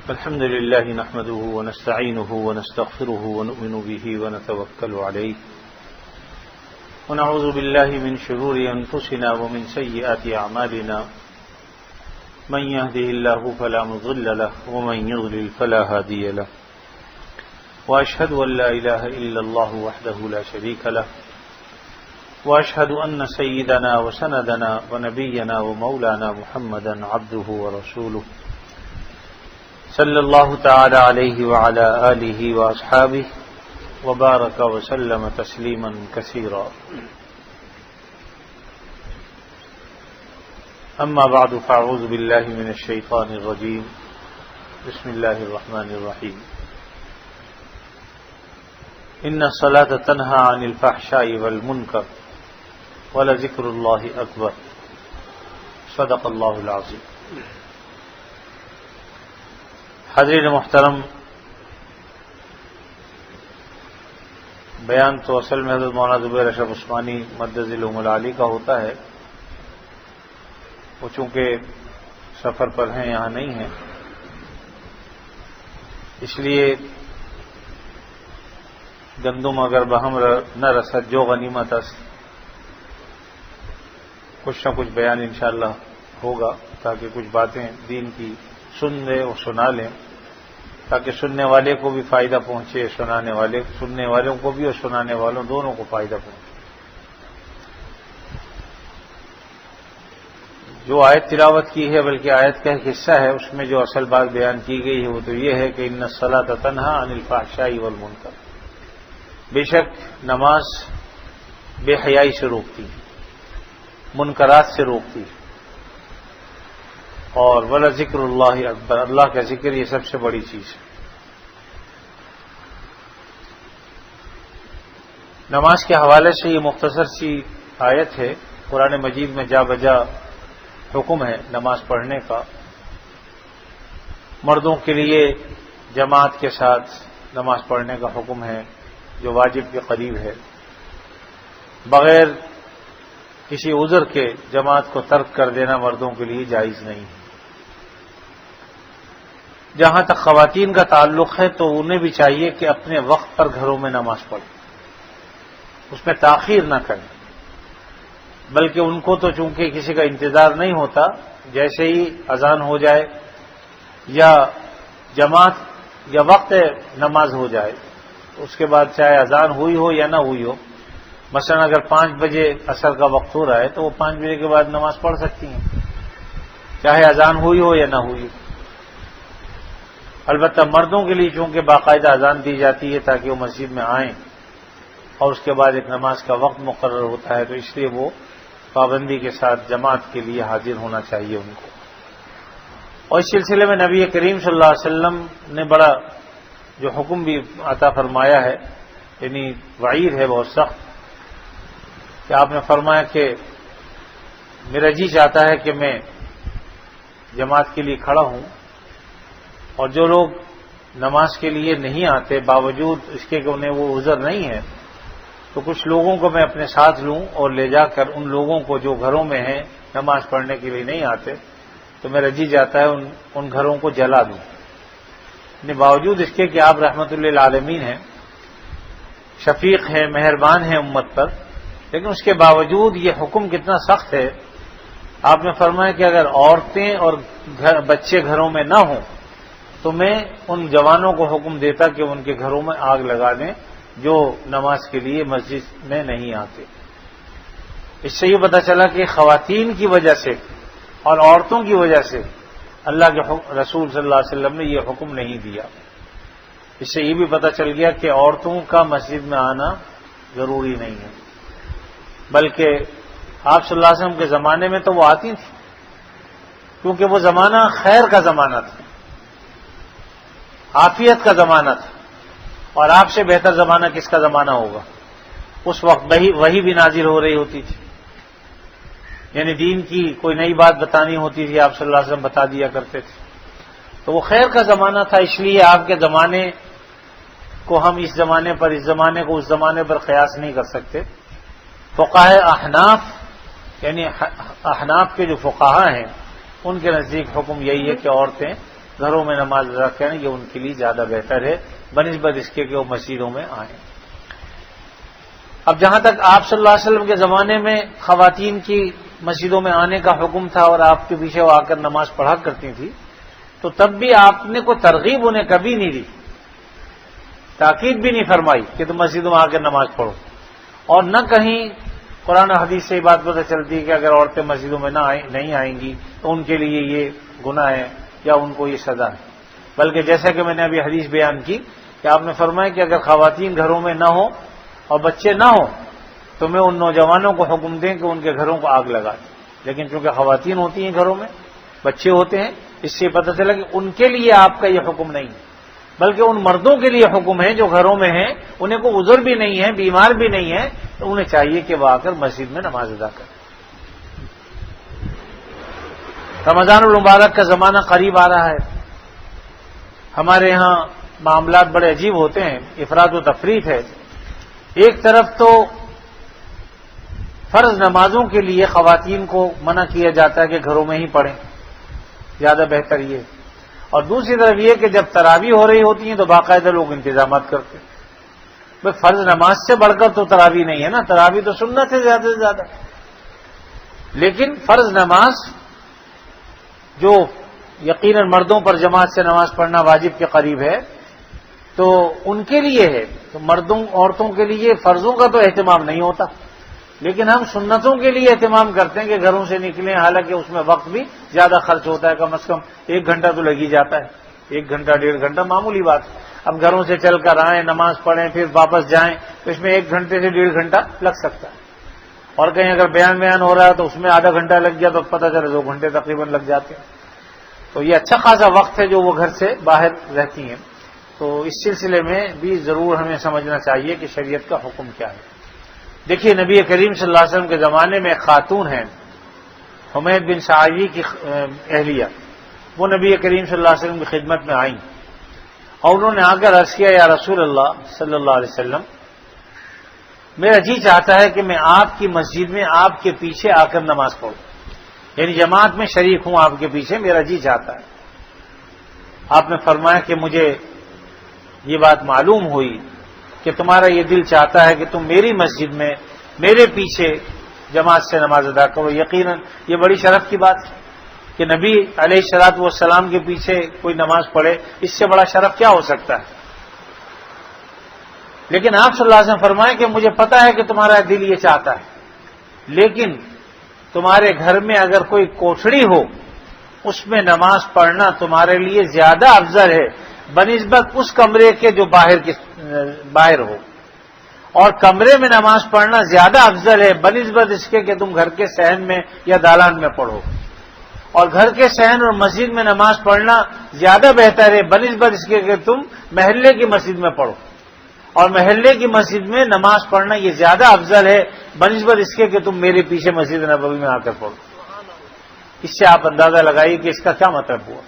الحمد لله نحمده ونستعينه ونستغفره ونؤمن به ونتوكل عليه ونعوذ بالله من شرور أنفسنا ومن سيئات أعمالنا من يهده الله فلا مضل له ومن يضلل فلا هادي له وأشهد أن لا إله إلا الله وحده لا شريك له وأشهد أن سيدنا وسندنا ونبينا ومولانا محمدا عبده ورسوله صلی اللہ تعالی علیہ وعلى آلہ واصحابہ وبارک وسلم تسلیما کثیرا اما بعد فاعوذ باللہ من الشیطان الرجیم بسم اللہ الرحمن الرحیم ان الصلاة تنہی عن الفحشاء والمنکر ولذکر اللہ اکبر صدق اللہ العظیم. حاضرین محترم، بیان تو اصل میں حضرت مولانا زبیر اشرف عثمانی مدد ذیلہم العالی کا ہوتا ہے. وہ چونکہ سفر پر ہیں، یہاں نہیں ہیں، اس لیے گندم اگر بہم نہ رسد جو غنیمت است، کچھ نہ کچھ بیان انشاءاللہ ہوگا تاکہ کچھ باتیں دین کی سن لیں اور سنا لیں، تاکہ سننے والے کو بھی فائدہ پہنچے، سننے والوں کو بھی اور سنانے والوں دونوں کو فائدہ پہنچے. جو آیت تلاوت کی ہے بلکہ آیت کا ایک حصہ ہے، اس میں جو اصل بات بیان کی گئی ہے وہ تو یہ ہے کہ ان الصلاۃ تنہی عن الفحشاء والمنکر، بے شک نماز بے حیائی سے روکتی، منکرات سے روکتی، اور ولا ذکر اللہ اکبر، اللہ کا ذکر یہ سب سے بڑی چیز ہے. نماز کے حوالے سے یہ مختصر سی آیت ہے. قرآن مجید میں جا بجا حکم ہے نماز پڑھنے کا. مردوں کے لیے جماعت کے ساتھ نماز پڑھنے کا حکم ہے جو واجب کے قریب ہے. بغیر کسی عذر کے جماعت کو ترک کر دینا مردوں کے لیے جائز نہیں ہے. جہاں تک خواتین کا تعلق ہے تو انہیں بھی چاہیے کہ اپنے وقت پر گھروں میں نماز پڑھیں، اس میں تاخیر نہ کریں، بلکہ ان کو تو چونکہ کسی کا انتظار نہیں ہوتا، جیسے ہی اذان ہو جائے یا جماعت یا وقت نماز ہو جائے اس کے بعد چاہے اذان ہوئی ہو یا نہ ہوئی ہو، مثلا اگر 5 بجے عصر کا وقت ہو رہا ہے تو وہ 5 بجے کے بعد نماز پڑھ سکتی ہیں، چاہے اذان ہوئی ہو یا نہ ہوئی ہو. البتہ مردوں کے لیے چونکہ باقاعدہ اذان دی جاتی ہے تاکہ وہ مسجد میں آئیں اور اس کے بعد ایک نماز کا وقت مقرر ہوتا ہے، تو اس لیے وہ پابندی کے ساتھ جماعت کے لیے حاضر ہونا چاہیے ان کو. اور اس سلسلے میں نبی کریم صلی اللہ علیہ وسلم نے بڑا جو حکم بھی عطا فرمایا ہے، یعنی وعید ہے بہت سخت، کہ آپ نے فرمایا کہ میرا جی چاہتا ہے کہ میں جماعت کے لیے کھڑا ہوں، اور جو لوگ نماز کے لیے نہیں آتے باوجود اس کے کہ انہیں وہ عذر نہیں ہے تو کچھ لوگوں کو میں اپنے ساتھ لوں اور لے جا کر ان لوگوں کو جو گھروں میں ہیں نماز پڑھنے کے لیے نہیں آتے تو میرا جی چاہتا ہے ان گھروں کو جلا دوں. باوجود اس کے کہ آپ رحمت للعالمین ہیں، شفیق ہیں، مہربان ہیں امت پر، لیکن اس کے باوجود یہ حکم کتنا سخت ہے. آپ نے فرمایا کہ اگر عورتیں اور بچے گھروں میں نہ ہوں تو میں ان جوانوں کو حکم دیتا کہ ان کے گھروں میں آگ لگا دیں جو نماز کے لیے مسجد میں نہیں آتے. اس سے یہ پتہ چلا کہ خواتین کی وجہ سے اور عورتوں کی وجہ سے اللہ کے رسول صلی اللہ علیہ وسلم نے یہ حکم نہیں دیا. اس سے یہ بھی پتہ چل گیا کہ عورتوں کا مسجد میں آنا ضروری نہیں ہے، بلکہ آپ صلی اللہ علیہ وسلم کے زمانے میں تو وہ آتی تھیں، کیونکہ وہ زمانہ خیر کا زمانہ تھا، عافیت کا زمانہ تھا، اور آپ سے بہتر زمانہ کس کا زمانہ ہوگا. اس وقت وہی بھی نازل ہو رہی ہوتی تھی، یعنی دین کی کوئی نئی بات بتانی ہوتی تھی آپ صلی اللہ علیہ وسلم بتا دیا کرتے تھے. تو وہ خیر کا زمانہ تھا، اس لیے آپ کے زمانے کو ہم اس زمانے پر، اس زمانے کو اس زمانے پر قیاس نہیں کر سکتے. فقہاء احناف یعنی احناف کے جو فقہا ہیں ان کے نزدیک حکم یہی ہے کہ عورتیں گھروں میں نماز ادا کریں، یہ ان کے لیے زیادہ بہتر ہے بنسبت اس کے کہ وہ مسجدوں میں آئیں۔ اب جہاں تک آپ صلی اللہ علیہ وسلم کے زمانے میں خواتین کی مسجدوں میں آنے کا حکم تھا اور آپ کے پیچھے وہ آ کر نماز پڑھا کرتی تھی، تو تب بھی آپ نے کوئی ترغیب انہیں کبھی نہیں دی، تاکید بھی نہیں فرمائی کہ تم مسجدوں میں آ کر نماز پڑھو، اور نہ کہیں قرآن و حدیث سے یہ بات پتہ چلتی ہے کہ اگر عورتیں مسجدوں میں نہیں آئیں گی تو ان کے لیے یہ گناہ ہے یا ان کو یہ سزا ہے، بلکہ جیسا کہ میں نے ابھی حدیث بیان کی کہ آپ نے فرمایا کہ اگر خواتین گھروں میں نہ ہوں اور بچے نہ ہوں تو میں ان نوجوانوں کو حکم دیں کہ ان کے گھروں کو آگ لگا دیں، لیکن چونکہ خواتین ہوتی ہیں گھروں میں، بچے ہوتے ہیں، اس سے پتہ چلا کہ ان کے لیے آپ کا یہ حکم نہیں ہے، بلکہ ان مردوں کے لیے حکم ہے جو گھروں میں ہیں، انہیں کوئی عذر بھی نہیں ہے، بیمار بھی نہیں ہے، تو انہیں چاہیے کہ وہ آ کر مسجد میں نماز ادا کریں۔ رمضان المبارک کا زمانہ قریب آ رہا ہے، ہمارے ہاں معاملات بڑے عجیب ہوتے ہیں، افراد و تفریط ہے۔ ایک طرف تو فرض نمازوں کے لیے خواتین کو منع کیا جاتا ہے کہ گھروں میں ہی پڑھیں، زیادہ بہتر یہ، اور دوسری طرف یہ کہ جب تراویح ہو رہی ہوتی ہیں تو باقاعدہ لوگ انتظامات کرتے ہیں۔ بھائی فرض نماز سے بڑھ کر تو تراویح نہیں ہے نا، تراویح تو سنت ہے زیادہ سے زیادہ، لیکن فرض نماز جو یقیناً مردوں پر جماعت سے نماز پڑھنا واجب کے قریب ہے تو ان کے لیے ہے، تو مردوں عورتوں کے لیے فرضوں کا تو اہتمام نہیں ہوتا، لیکن ہم سنتوں کے لیے اہتمام کرتے ہیں کہ گھروں سے نکلیں، حالانکہ اس میں وقت بھی زیادہ خرچ ہوتا ہے، کم از کم 1 گھنٹہ تو لگ ہی جاتا ہے، 1 گھنٹہ 1.5 گھنٹہ معمولی بات۔ اب گھروں سے چل کر آئیں، نماز پڑھیں، پھر واپس جائیں تو اس میں 1 گھنٹے سے 1.5 گھنٹہ لگ سکتا ہے، اور کہیں اگر بیان ہو رہا ہے تو اس میں آدھا گھنٹہ لگ گیا تو پتہ چلے 2 گھنٹے تقریباً لگ جاتے ہیں، تو یہ اچھا خاصا وقت ہے جو وہ گھر سے باہر رہتی ہیں۔ تو اس سلسلے میں بھی ضرور ہمیں سمجھنا چاہیے کہ شریعت کا حکم کیا ہے۔ دیکھیے نبی کریم صلی اللہ علیہ وسلم کے زمانے میں ایک خاتون ہیں حمید بن سعیدی کی اہلیہ، وہ نبی کریم صلی اللہ علیہ وسلم کی خدمت میں آئیں اور انہوں نے آ کر عرض کیا، یا رسول اللہ صلی اللہ علیہ وسلم، میرا جی چاہتا ہے کہ میں آپ کی مسجد میں آپ کے پیچھے آ کر نماز پڑھوں، یعنی جماعت میں شریک ہوں آپ کے پیچھے، میرا جی چاہتا ہے۔ آپ نے فرمایا کہ مجھے یہ بات معلوم ہوئی کہ تمہارا یہ دل چاہتا ہے کہ تم میری مسجد میں میرے پیچھے جماعت سے نماز ادا کرو، یقیناً یہ بڑی شرف کی بات ہے کہ نبی علیہ الصلوۃ والسلام کے پیچھے کوئی نماز پڑھے، اس سے بڑا شرف کیا ہو سکتا ہے۔ لیکن آپ صلی اللہ علیہ وسلم فرمائیں کہ مجھے پتا ہے کہ تمہارا دل یہ چاہتا ہے، لیکن تمہارے گھر میں اگر کوئی کوٹھڑی ہو اس میں نماز پڑھنا تمہارے لیے زیادہ افضل ہے بنسبت اس کمرے کے جو باہر ہو، اور کمرے میں نماز پڑھنا زیادہ افضل ہے بنسبت اس کے کہ تم گھر کے صحن میں یا دالان میں پڑھو، اور گھر کے صحن اور مسجد میں نماز پڑھنا زیادہ بہتر ہے بنسبت اس کے کہ تم محلے کی مسجد میں پڑھو، اور محلے کی مسجد میں نماز پڑھنا یہ زیادہ افضل ہے بنسبت اس کے کہ تم میرے پیچھے مسجد نبوی میں آ کر پڑھو۔ اس سے آپ اندازہ لگائیے کہ اس کا کیا مطلب ہوا،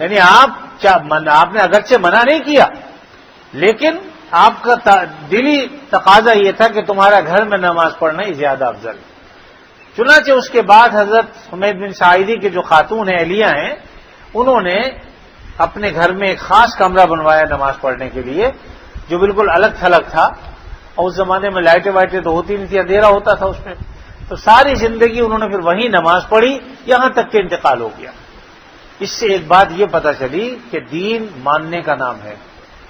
یعنی آپ نے اگرچہ منع نہیں کیا لیکن آپ کا دلی تقاضا یہ تھا کہ تمہارا گھر میں نماز پڑھنا ہی زیادہ افضل ہے۔ چنانچہ اس کے بعد حضرت حمید بن سعیدی کے جو خاتون ہیں اہلیہ ہیں، انہوں نے اپنے گھر میں ایک خاص کمرہ بنوایا نماز پڑھنے کے لیے جو بالکل الگ تھلگ تھا، اور اس زمانے میں لائٹیں تو ہوتی نہیں تھی، اندھیرا ہوتا تھا اس میں، تو ساری زندگی انہوں نے پھر وہیں نماز پڑھی یہاں تک کہ انتقال ہو گیا۔ اس سے ایک بات یہ پتہ چلی کہ دین ماننے کا نام ہے،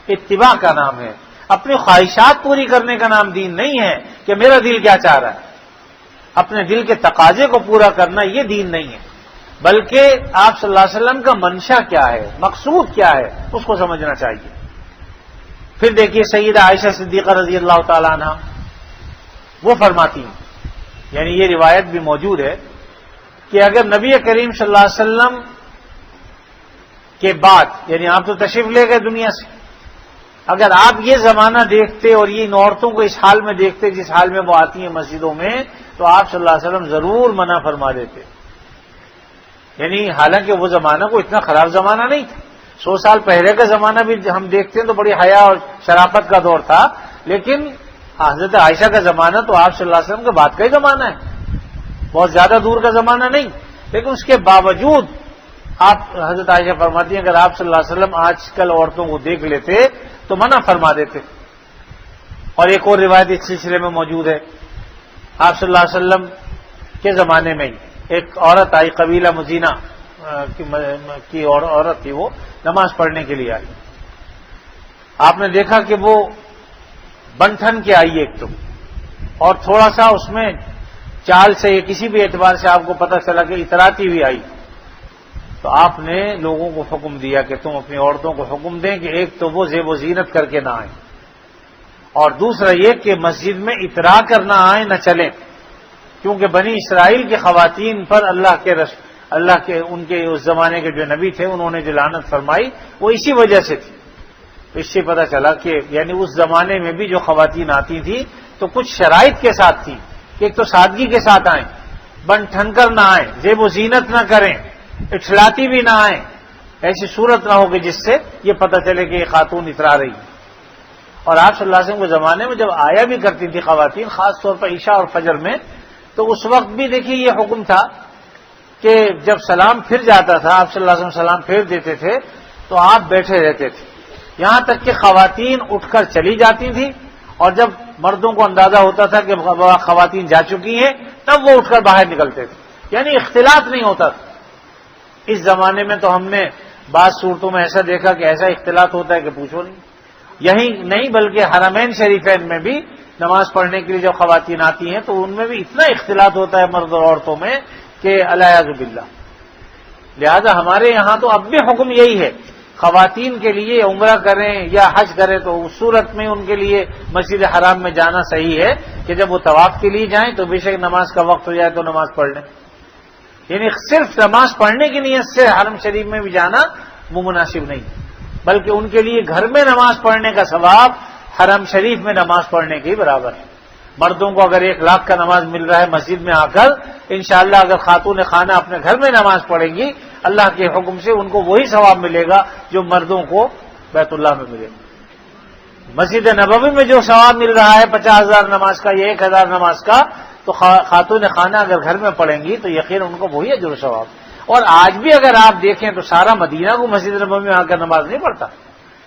اتباع کا نام ہے، اپنی خواہشات پوری کرنے کا نام دین نہیں ہے کہ میرا دل کیا چاہ رہا ہے، اپنے دل کے تقاضے کو پورا کرنا یہ دین نہیں ہے، بلکہ آپ صلی اللہ علیہ وسلم کا منشا کیا ہے، مقصود کیا ہے، اس کو سمجھنا چاہیے۔ پھر دیکھیے سیدہ عائشہ صدیقہ رضی اللہ تعالی عنہ، وہ فرماتی ہیں، یعنی یہ روایت بھی موجود ہے کہ اگر نبی کریم صلی اللہ علیہ وسلم کے بعد، یعنی آپ تو تشریف لے گئے دنیا سے، اگر آپ یہ زمانہ دیکھتے اور یہ ان عورتوں کو اس حال میں دیکھتے جس حال میں وہ آتی ہیں مسجدوں میں، تو آپ صلی اللہ علیہ وسلم ضرور منع فرما دیتے، یعنی حالانکہ وہ زمانہ کوئی اتنا خراب زمانہ نہیں تھا، 100 سال پہلے کا زمانہ بھی ہم دیکھتے ہیں تو بڑی حیا اور شرافت کا دور تھا، لیکن حضرت عائشہ کا زمانہ تو آپ صلی اللہ علیہ وسلم کے بعد کا ہی زمانہ ہے، بہت زیادہ دور کا زمانہ نہیں، لیکن اس کے باوجود آپ حضرت عائشہ فرماتی ہیں اگر آپ صلی اللہ علیہ وسلم آج کل عورتوں کو دیکھ لیتے تو منع فرما دیتے. اور ایک اور روایت اس سلسلے میں موجود ہے. آپ صلی اللہ علیہ وسلم کے زمانے میں ہی ایک عورت آئی, قبیلہ مزینہ کی عورت تھی, وہ نماز پڑھنے کے لیے آئی. آپ نے دیکھا کہ وہ بنٹھن کے آئی ایک تو, اور تھوڑا سا اس میں چال سے یا کسی بھی اعتبار سے آپ کو پتہ چلا کہ اتراتی ہوئی آئی. تو آپ نے لوگوں کو حکم دیا کہ تم اپنی عورتوں کو حکم دیں کہ ایک تو وہ زیب و زینت کر کے نہ آئیں, اور دوسرا یہ کہ مسجد میں اترا کر نہ آئیں, نہ چلیں, کیونکہ بنی اسرائیل کی خواتین پر اللہ کے ان کے اس زمانے کے جو نبی تھے انہوں نے جو لعنت فرمائی وہ اسی وجہ سے تھی. تو اس سے پتہ چلا کہ یعنی اس زمانے میں بھی جو خواتین آتی تھیں تو کچھ شرائط کے ساتھ تھیں کہ ایک تو سادگی کے ساتھ آئیں, بن ٹھن کر نہ آئیں, زیب و زینت نہ کریں, اٹھلاتی بھی نہ آئیں, ایسی صورت نہ ہوگی جس سے یہ پتہ چلے کہ یہ خاتون اترا رہی ہے. اور آپ صلی اللہ علیہ وسلم کے زمانے میں جب آیا بھی کرتی تھی خواتین, خاص طور پر عشاء اور فجر میں, تو اس وقت بھی دیکھیے یہ حکم تھا کہ جب سلام پھر جاتا تھا, آپ صلی اللہ علیہ وسلم سلام پھیر دیتے تھے تو آپ بیٹھے رہتے تھے, یہاں تک کہ خواتین اٹھ کر چلی جاتی تھیں, اور جب مردوں کو اندازہ ہوتا تھا کہ خواتین جا چکی ہیں تب وہ اٹھ کر باہر نکلتے تھے, یعنی اختلاط نہیں ہوتا تھا. اس زمانے میں تو ہم نے بعض صورتوں میں ایسا دیکھا کہ ایسا اختلاط ہوتا ہے کہ پوچھو نہیں. یہی نہیں بلکہ حرمین شریفین میں بھی نماز پڑھنے کے لیے جب خواتین آتی ہیں تو ان میں بھی اتنا اختلاط ہوتا ہے مرد اور عورتوں میں کہ الیاذ باللہ. لہذا ہمارے یہاں تو اب بھی حکم یہی ہے, خواتین کے لیے عمرہ کریں یا حج کریں تو اس صورت میں ان کے لیے مسجد حرام میں جانا صحیح ہے کہ جب وہ طواف کے لیے جائیں تو بے شک نماز کا وقت ہو جائے تو نماز پڑھ لیں. یعنی صرف نماز پڑھنے کی نیت سے حرم شریف میں بھی جانا وہ مناسب نہیں, بلکہ ان کے لیے گھر میں نماز پڑھنے کا ثواب حرم شریف میں نماز پڑھنے کے برابر ہے. مردوں کو اگر 1 لاکھ کا نماز مل رہا ہے مسجد میں آ کر, انشاءاللہ اگر خاتون خانہ اپنے گھر میں نماز پڑھیں گی اللہ کے حکم سے ان کو وہی ثواب ملے گا جو مردوں کو بیت اللہ میں ملے گا. مسجد نبوی میں جو ثواب مل رہا ہے 50,000 نماز کا یا 1,000 نماز کا, تو خاتون خانہ اگر گھر میں پڑھیں گی تو یقین ان کو وہی اجر و ثواب. اور آج بھی اگر آپ دیکھیں تو سارا مدینہ کو مسجد نبوی میں آ کر نماز نہیں پڑھتا,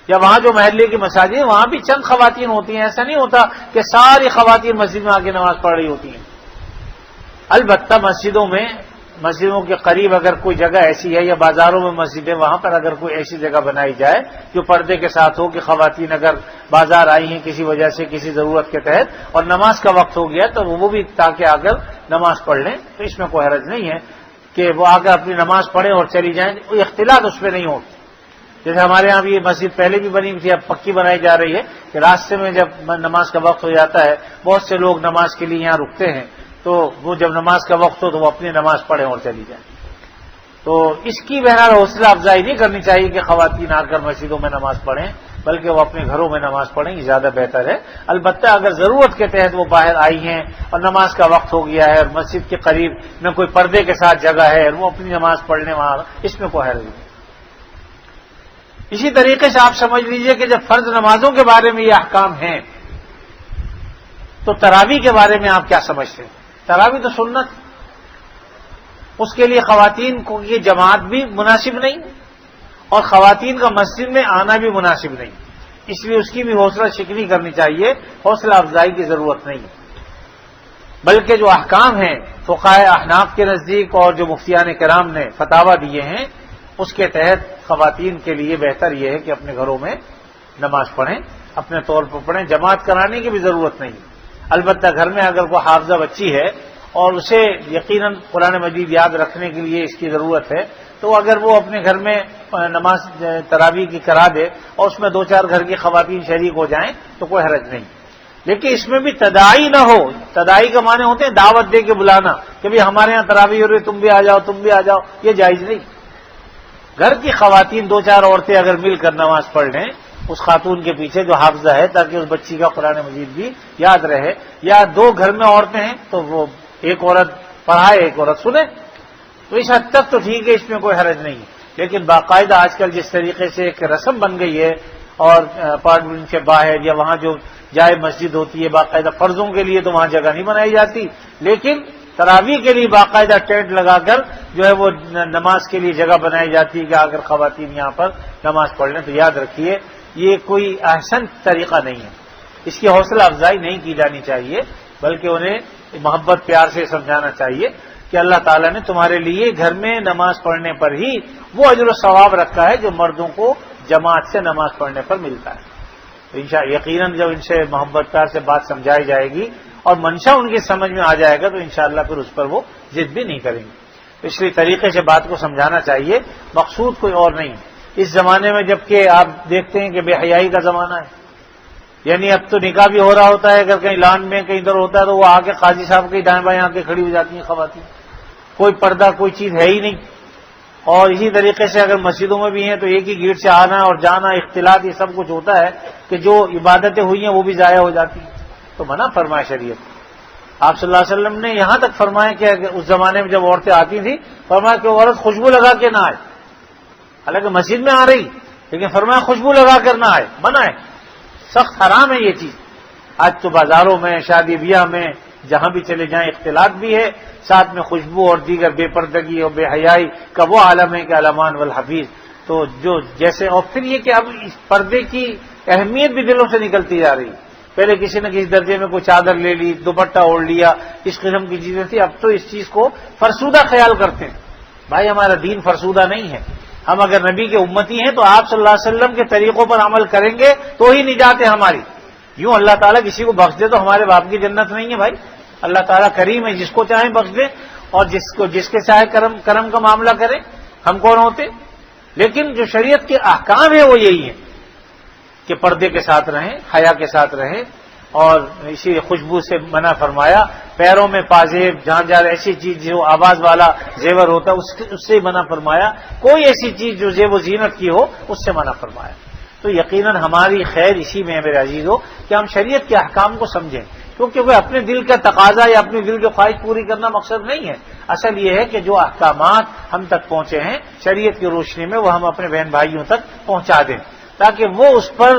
یا وہاں جو محلے کی مساجد ہیں وہاں بھی چند خواتین ہوتی ہیں, ایسا نہیں ہوتا کہ ساری خواتین مسجد میں آ کے نماز پڑھ رہی ہوتی ہیں. البتہ مسجدوں کے قریب اگر کوئی جگہ ایسی ہے یا بازاروں میں مسجدیں, وہاں پر اگر کوئی ایسی جگہ بنائی جائے جو پردے کے ساتھ ہو کہ خواتین اگر بازار آئی ہیں کسی وجہ سے کسی ضرورت کے تحت اور نماز کا وقت ہو گیا تو وہ بھی تاکہ آ کر نماز پڑھ لیں, تو اس میں کوئی حرج نہیں ہے کہ وہ آ کر اپنی نماز پڑھیں اور چلی جائیں. کوئی اختلاط اس پہ نہیں ہوتی. جیسے ہمارے یہاں بھی یہ مسجد پہلے بھی بنی ہوئی تھی, اب پکی بنائی جا رہی ہے کہ راستے میں جب نماز کا وقت ہو جاتا ہے بہت سے لوگ نماز کے لیے یہاں رکتے ہیں, تو وہ جب نماز کا وقت ہو تو وہ اپنی نماز پڑھیں اور چلی جائیں. تو اس کی بہرحال حوصلہ افزائی نہیں کرنی چاہیے کہ خواتین آ کر مسجدوں میں نماز پڑھیں, بلکہ وہ اپنے گھروں میں نماز پڑھیں, یہ زیادہ بہتر ہے. البتہ اگر ضرورت کے تحت وہ باہر آئی ہیں اور نماز کا وقت ہو گیا ہے اور مسجد کے قریب میں کوئی پردے کے ساتھ جگہ ہے اور وہ اپنی نماز پڑھنے وہاں, اس میں کوئی حرج نہیں. اسی طریقے سے آپ سمجھ لیجئے کہ جب فرض نمازوں کے بارے میں یہ احکام ہیں تو تراویح کے بارے میں آپ کیا سمجھتے ہیں؟ تراویح تو سنت, اس کے لیے خواتین کو یہ جماعت بھی مناسب نہیں اور خواتین کا مسجد میں آنا بھی مناسب نہیں, اس لیے اس کی بھی حوصلہ شکنی کرنی چاہیے, حوصلہ افزائی کی ضرورت نہیں. بلکہ جو احکام ہیں فقہائے احناف کے نزدیک اور جو مفتیان کرام نے فتاوی دیے ہیں اس کے تحت خواتین کے لیے بہتر یہ ہے کہ اپنے گھروں میں نماز پڑھیں, اپنے طور پر پڑھیں, جماعت کرانے کی بھی ضرورت نہیں. البتہ گھر میں اگر کوئی حافظہ بچی ہے اور اسے یقیناً قرآن مجید یاد رکھنے کے لیے اس کی ضرورت ہے تو اگر وہ اپنے گھر میں نماز تراویح کی کرا دے اور اس میں 2-4 گھر کی خواتین شریک ہو جائیں تو کوئی حرج نہیں. لیکن اس میں بھی تداعی نہ ہو. تداعی کا معنی ہوتے ہیں دعوت دے کے بلانا کہ بھائی ہمارے یہاں تراویح ہو رہی تم بھی آ جاؤ تم بھی آ جاؤ, یہ جائز نہیں. گھر کی خواتین 2-4 عورتیں اگر مل کر نماز پڑھ لیں اس خاتون کے پیچھے جو حافظہ ہے تاکہ اس بچی کا قرآن مجید بھی یاد رہے, یا 2 گھر میں عورتیں ہیں تو وہ ایک عورت پڑھائے ایک عورت سنے, تو اس حد تک تو ٹھیک ہے, اس میں کوئی حرج نہیں. لیکن باقاعدہ آج کل جس طریقے سے ایک رسم بن گئی ہے اور اپارٹمنٹ کے باہر یا وہاں جو جائے مسجد ہوتی ہے باقاعدہ فرضوں کے لیے تو وہاں جگہ نہیں بنائی جاتی, لیکن تراویح کے لیے باقاعدہ ٹینٹ لگا کر جو ہے وہ نماز کے لیے جگہ بنائی جاتی ہے کہ اگر خواتین یہاں پر نماز پڑھ لیں، تو یاد رکھیے یہ کوئی احسن طریقہ نہیں ہے، اس کی حوصلہ افزائی نہیں کی جانی چاہیے، بلکہ انہیں محبت پیار سے سمجھانا چاہیے کہ اللہ تعالیٰ نے تمہارے لیے گھر میں نماز پڑھنے پر ہی وہ اجر و ثواب رکھا ہے جو مردوں کو جماعت سے نماز پڑھنے پر ملتا ہے۔ یقیناً جب ان سے محبت پیار سے بات سمجھائی جائے گی اور منشا ان کی سمجھ میں آ جائے گا تو انشاءاللہ پھر اس پر وہ ضد بھی نہیں کریں گے۔ اس لیے طریقے سے بات کو سمجھانا چاہیے، مقصود کوئی اور نہیں۔ اس زمانے میں جبکہ آپ دیکھتے ہیں کہ بے حیائی کا زمانہ ہے، یعنی اب تو نکاح بھی ہو رہا ہوتا ہے، اگر کہیں لان میں کہیں ادھر ہوتا ہے تو وہ آ کے قاضی صاحب کے دائیں بائیں آ کے کھڑی ہو جاتی ہیں خواتین، کوئی پردہ کوئی چیز ہے ہی نہیں۔ اور اسی طریقے سے اگر مسجدوں میں بھی ہیں تو ایک ہی گیٹ سے آنا اور جانا، اختلاط، یہ سب کچھ ہوتا ہے کہ جو عبادتیں ہوئی ہیں وہ بھی ضائع ہو جاتی ہیں۔ تو منع فرمایا شریعت۔ آپ صلی اللہ علیہ وسلم نے یہاں تک فرمایا کہ اس زمانے میں جب عورتیں آتی تھیں فرمایا کہ عورت خوشبو لگا کے نہ آئے، حالانکہ مسجد میں آ رہی لیکن فرمایا خوشبو لگا کر نہ آئے، منع ہے، سخت حرام ہے یہ چیز۔ آج تو بازاروں میں، شادی بیاہ میں، جہاں بھی چلے جائیں اختلاط بھی ہے، ساتھ میں خوشبو اور دیگر بے پردگی اور بے حیائی کا وہ عالم ہے کہ علامان والحفیظ۔ تو جو جیسے، اور پھر یہ کہ اب اس پردے کی اہمیت بھی دلوں سے نکلتی جا رہی ہے۔ پہلے کسی نہ کسی درجے میں کوئی چادر لے لی، دوپٹہ اوڑھ لیا، اس قسم کی چیزیں تھی، اب تو اس چیز کو فرسودہ خیال کرتے ہیں۔ بھائی ہمارا دین فرسودہ نہیں ہے، ہم اگر نبی کے امتی ہیں تو آپ صلی اللہ علیہ وسلم کے طریقوں پر عمل کریں گے تو ہی نجات ہے ہماری۔ یوں اللہ تعالیٰ کسی کو بخش دے تو ہمارے باپ کی جنت نہیں ہے بھائی، اللہ تعالیٰ کریم ہے، جس کو چاہیں بخش دے اور جس کے چاہے کرم کا معاملہ کرے، ہم کون ہوتے؟ لیکن جو شریعت کے احکام ہیں وہ یہی ہیں کہ پردے کے ساتھ رہیں، حیا کے ساتھ رہیں، اور اسی خوشبو سے منع فرمایا، پیروں میں پازیب، جہاں جہاں ایسی چیز جو آواز والا زیور ہوتا ہے اس سے منع فرمایا، کوئی ایسی چیز جو زیب و زینت کی ہو اس سے منع فرمایا۔ تو یقیناً ہماری خیر اسی میں ہے میرے عزیزو کہ ہم شریعت کے احکام کو سمجھیں، کیونکہ وہ اپنے دل کا تقاضا یا اپنے دل کی خواہش پوری کرنا مقصد نہیں ہے، اصل یہ ہے کہ جو احکامات ہم تک پہنچے ہیں شریعت کی روشنی میں وہ ہم اپنے بہن بھائیوں تک پہنچا دیں تاکہ وہ اس پر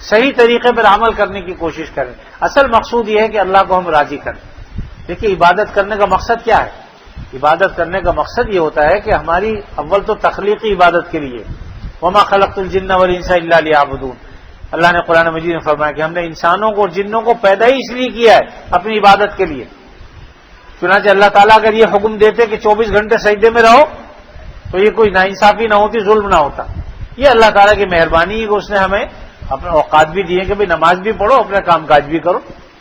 صحیح طریقے پر عمل کرنے کی کوشش کریں۔ اصل مقصود یہ ہے کہ اللہ کو ہم راضی کریں۔ دیکھیے عبادت کرنے کا مقصد کیا ہے؟ عبادت کرنے کا مقصد یہ ہوتا ہے کہ ہماری اول تو تخلیقی عبادت کے لیے، وما خلقت الجن والانس الا لیعبدون، اللہ نے قرآن مجید میں فرمایا کہ ہم نے انسانوں کو اور جنوں کو پیدا ہی اس لیے کیا ہے اپنی عبادت کے لیے۔ چنانچہ اللہ تعالیٰ اگر یہ حکم دیتے کہ 24 گھنٹے سجدے میں رہو تو یہ کوئی ناانصافی نہ ہوتی، ظلم نہ ہوتا۔ یہ اللہ تعالیٰ کی مہربانی ہے کہ اس نے ہمیں اپنے اوقات بھی دیے کہ بھئی نماز بھی پڑھو، اپنا کام کاج بھی کرو،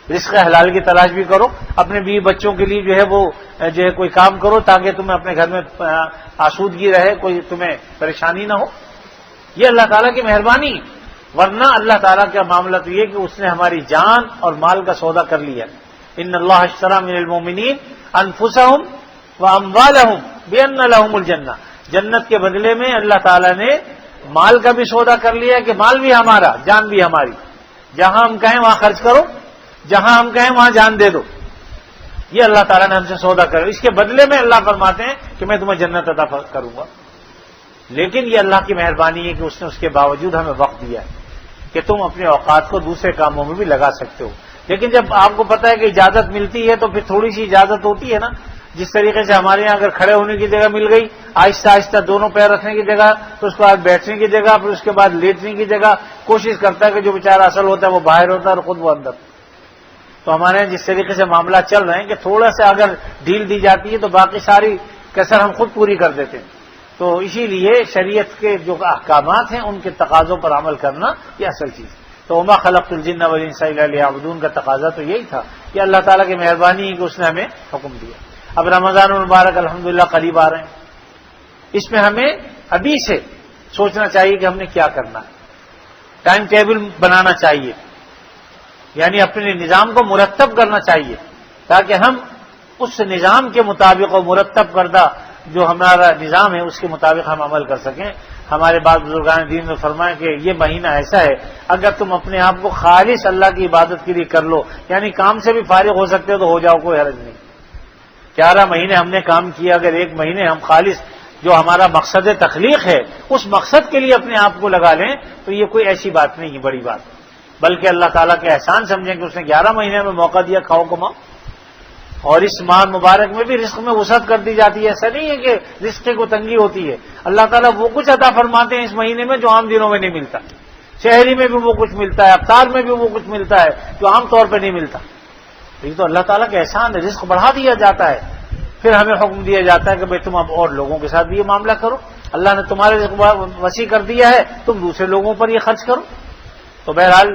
رزق حلال کی تلاش بھی کرو، اپنے بیوی بچوں کے لیے جو ہے وہ جو ہے کوئی کام کرو تاکہ تمہیں اپنے گھر میں آسودگی رہے، کوئی تمہیں پریشانی نہ ہو۔ یہ اللہ تعالیٰ کی مہربانی، ورنہ اللہ تعالیٰ کا معاملہ تو یہ کہ اس نے ہماری جان اور مال کا سودا کر لیا۔ ان اللہ اشتری من المؤمنین انفسهم واموالهم بان لهم الجنہ، جنت کے بدلے میں اللہ تعالیٰ نے مال کا بھی سودا کر لیا کہ مال بھی ہمارا، جان بھی ہماری، جہاں ہم کہیں وہاں خرچ کرو، جہاں ہم کہیں وہاں جان دے دو۔ یہ اللہ تعالیٰ نے ہم سے سودا کر، اس کے بدلے میں اللہ فرماتے ہیں کہ میں تمہیں جنت عطا کروں گا۔ لیکن یہ اللہ کی مہربانی ہے کہ اس نے اس کے باوجود ہمیں وقت دیا ہے کہ تم اپنے اوقات کو دوسرے کاموں میں بھی لگا سکتے ہو۔ لیکن جب آپ کو پتہ ہے کہ اجازت ملتی ہے تو پھر تھوڑی سی اجازت ہوتی ہے نا، جس طریقے سے ہمارے یہاں اگر کھڑے ہونے کی جگہ مل گئی، آہستہ آہستہ دونوں پیر رکھنے کی جگہ، تو اس کے بعد بیٹھنے کی جگہ، پھر اس کے بعد لیٹنے کی جگہ، کوشش کرتا ہے کہ جو بیچارہ اصل ہوتا ہے وہ باہر ہوتا ہے اور خود وہ اندر۔ تو ہمارے یہاں جس طریقے سے معاملات چل رہے ہیں کہ تھوڑا سا اگر ڈھیل دی جاتی ہے تو باقی ساری کسر ہم خود پوری کر دیتے ہیں۔ تو اسی لیے شریعت کے جو احکامات ہیں ان کے تقاضوں پر عمل کرنا یہ اصل چیز ہے۔ تو وما خلقت الجن والانس الا لیعبدون کا تقاضا تو یہی تھا کہ اللہ تعالیٰ کی مہربانی ہے کہ اس نے ہمیں حکم دیا۔ اب رمضان المبارک الحمدللہ قریب آ رہے ہیں، اس میں ہمیں ابھی سے سوچنا چاہیے کہ ہم نے کیا کرنا ہے، ٹائم ٹیبل بنانا چاہیے، یعنی اپنے نظام کو مرتب کرنا چاہیے تاکہ ہم اس نظام کے مطابق اور مرتب کردہ جو ہمارا نظام ہے اس کے مطابق ہم عمل کر سکیں۔ ہمارے بعض بزرگان دین میں فرمائیں کہ یہ مہینہ ایسا ہے اگر تم اپنے آپ کو خالص اللہ کی عبادت کے لیے کر لو، یعنی کام سے بھی فارغ ہو سکتے ہو تو ہو جاؤ، کوئی حرج نہیں۔ 11 مہینے ہم نے کام کیا، اگر ایک مہینے ہم خالص جو ہمارا مقصد تخلیق ہے اس مقصد کے لیے اپنے آپ کو لگا لیں تو یہ کوئی ایسی بات نہیں ہے، بڑی بات، بلکہ اللہ تعالیٰ کے احسان سمجھیں کہ اس نے 11 مہینے میں موقع دیا، کھاؤ کماؤ۔ اور اس ماہ مبارک میں بھی رزق میں وسعت کر دی جاتی ہے. ایسا نہیں ہے کہ رزق کو تنگی ہوتی ہے. اللہ تعالیٰ وہ کچھ عطا فرماتے ہیں اس مہینے میں جو عام دنوں میں نہیں ملتا. شہری میں بھی وہ کچھ ملتا ہے, افطار میں بھی وہ کچھ ملتا ہے جو عام طور پہ نہیں ملتا. یہ تو اللہ تعالیٰ کا احسان ہے. رزق بڑھا دیا جاتا ہے, پھر ہمیں حکم دیا جاتا ہے کہ بھئی تم اب اور لوگوں کے ساتھ بھی یہ معاملہ کرو. اللہ نے تمہارے رزق وسیع کر دیا ہے, تم دوسرے لوگوں پر یہ خرچ کرو. تو بہرحال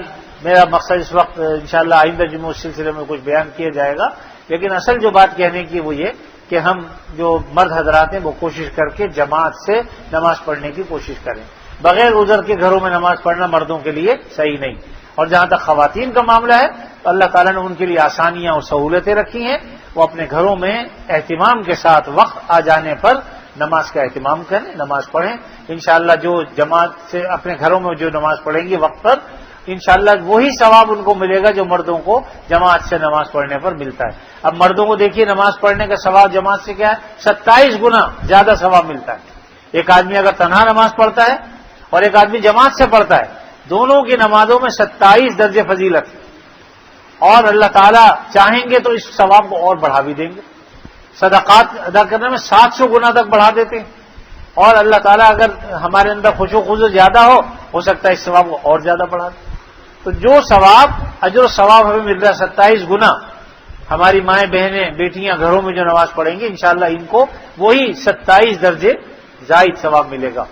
میرا مقصد اس وقت انشاءاللہ آئندہ جمعہ اس سلسلے میں کچھ بیان کیا جائے گا, لیکن اصل جو بات کہنے کی وہ یہ کہ ہم جو مرد حضرات ہیں وہ کوشش کر کے جماعت سے نماز پڑھنے کی کوشش کریں. بغیر عذر کے گھروں میں نماز پڑھنا مردوں کے لیے صحیح نہیں. اور جہاں تک خواتین کا معاملہ ہے تو اللہ تعالیٰ نے ان کے لیے آسانیاں اور سہولتیں رکھی ہیں. وہ اپنے گھروں میں اہتمام کے ساتھ وقت آ جانے پر نماز کا اہتمام کریں, نماز پڑھیں. انشاءاللہ جو جماعت سے اپنے گھروں میں جو نماز پڑھیں گی وقت پر, انشاءاللہ وہی ثواب ان کو ملے گا جو مردوں کو جماعت سے نماز پڑھنے پر ملتا ہے. اب مردوں کو دیکھیے نماز پڑھنے کا ثواب جماعت سے کیا ہے, 27 گنا زیادہ ثواب ملتا ہے. ایک آدمی اگر تنہا نماز پڑھتا ہے اور ایک آدمی جماعت سے پڑھتا ہے, دونوں کی نمازوں میں 27 درجے فضیلت ہے. اور اللہ تعالیٰ چاہیں گے تو اس ثواب کو اور بڑھا بھی دیں گے. صدقات ادا کرنے میں 700 گنا تک بڑھا دیتے ہیں. اور اللہ تعالیٰ اگر ہمارے اندر خشوع و خضوع زیادہ ہو سکتا ہے اس ثواب کو اور زیادہ بڑھا دے. تو جو ثواب اجر و ثواب ہمیں مل رہا ہے 27 گنا, ہماری مائیں بہنیں بیٹیاں گھروں میں جو نماز پڑھیں گی انشاءاللہ ان کو وہی 27 درجے زائد ثواب ملے گا.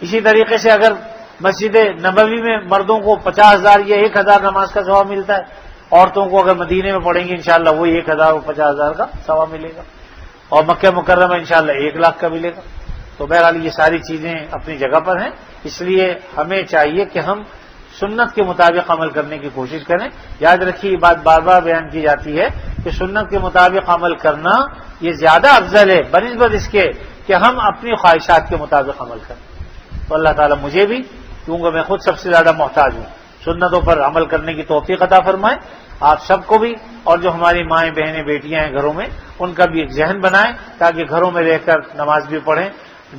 اسی طریقے سے اگر مسجد نبوی میں مردوں کو 50,000 یا 1,000 نماز کا ثواب ملتا ہے, عورتوں کو اگر مدینے میں پڑھیں گے انشاءاللہ وہی 1,000 و 50,000 کا ثواب ملے گا. اور مکہ مکرمہ انشاءاللہ 1 لاکھ کا ملے گا. تو بہرحال یہ ساری چیزیں اپنی جگہ پر ہیں. اس لیے ہمیں چاہیے کہ ہم سنت کے مطابق عمل کرنے کی کوشش کریں. یاد رکھیے یہ بات بار بار بیان کی جاتی ہے کہ سنت کے مطابق عمل کرنا یہ زیادہ افضل ہے بنسبت اس کے کہ ہم اپنی خواہشات کے مطابق عمل کریں. تو اللہ تعالیٰ مجھے بھی, کیونکہ میں خود سب سے زیادہ محتاج ہوں, سنتوں پر عمل کرنے کی توفیق عطا فرمائے. آپ سب کو بھی, اور جو ہماری مائیں بہنیں بیٹیاں ہیں گھروں میں ان کا بھی ایک ذہن بنائیں تاکہ گھروں میں رہ کر نماز بھی پڑھیں,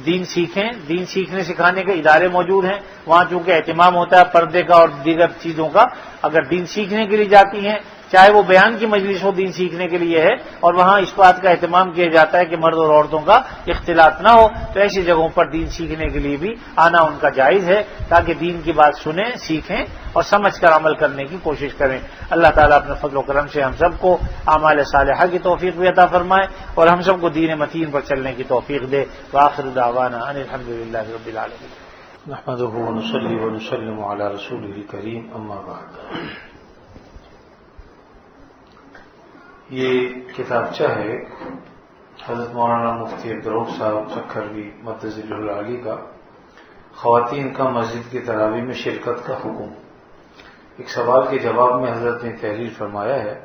دین سیکھیں. دین سیکھنے سکھانے کے ادارے موجود ہیں, وہاں چونکہ اہتمام ہوتا ہے پردے کا اور دیگر چیزوں کا. اگر دین سیکھنے کے لیے جاتی ہیں, چاہے وہ بیان کی مجلس ہو دین سیکھنے کے لیے ہے, اور وہاں اس بات کا اہتمام کیا جاتا ہے کہ مرد اور عورتوں کا اختلاط نہ ہو, تو ایسی جگہوں پر دین سیکھنے کے لیے بھی آنا ان کا جائز ہے تاکہ دین کی بات سنیں, سیکھیں اور سمجھ کر عمل کرنے کی کوشش کریں. اللہ تعالیٰ اپنے فضل و کرم سے ہم سب کو اعمال صالحہ کی توفیق بھی عطا فرمائے اور ہم سب کو دین متین پر چلنے کی توفیق دے. وآخر دعوانا ان الحمدللہ رب العالمین. نحمده ونصلي ونسلم على رسوله الكريم اما بعد. یہ کتابچہ ہے حضرت مولانا مفتی عبدالرؤف صاحب سکھروی مدظل العالی کا, خواتین کا مسجد کی تراویح میں شرکت کا حکم. ایک سوال کے جواب میں حضرت نے تحریر فرمایا ہے,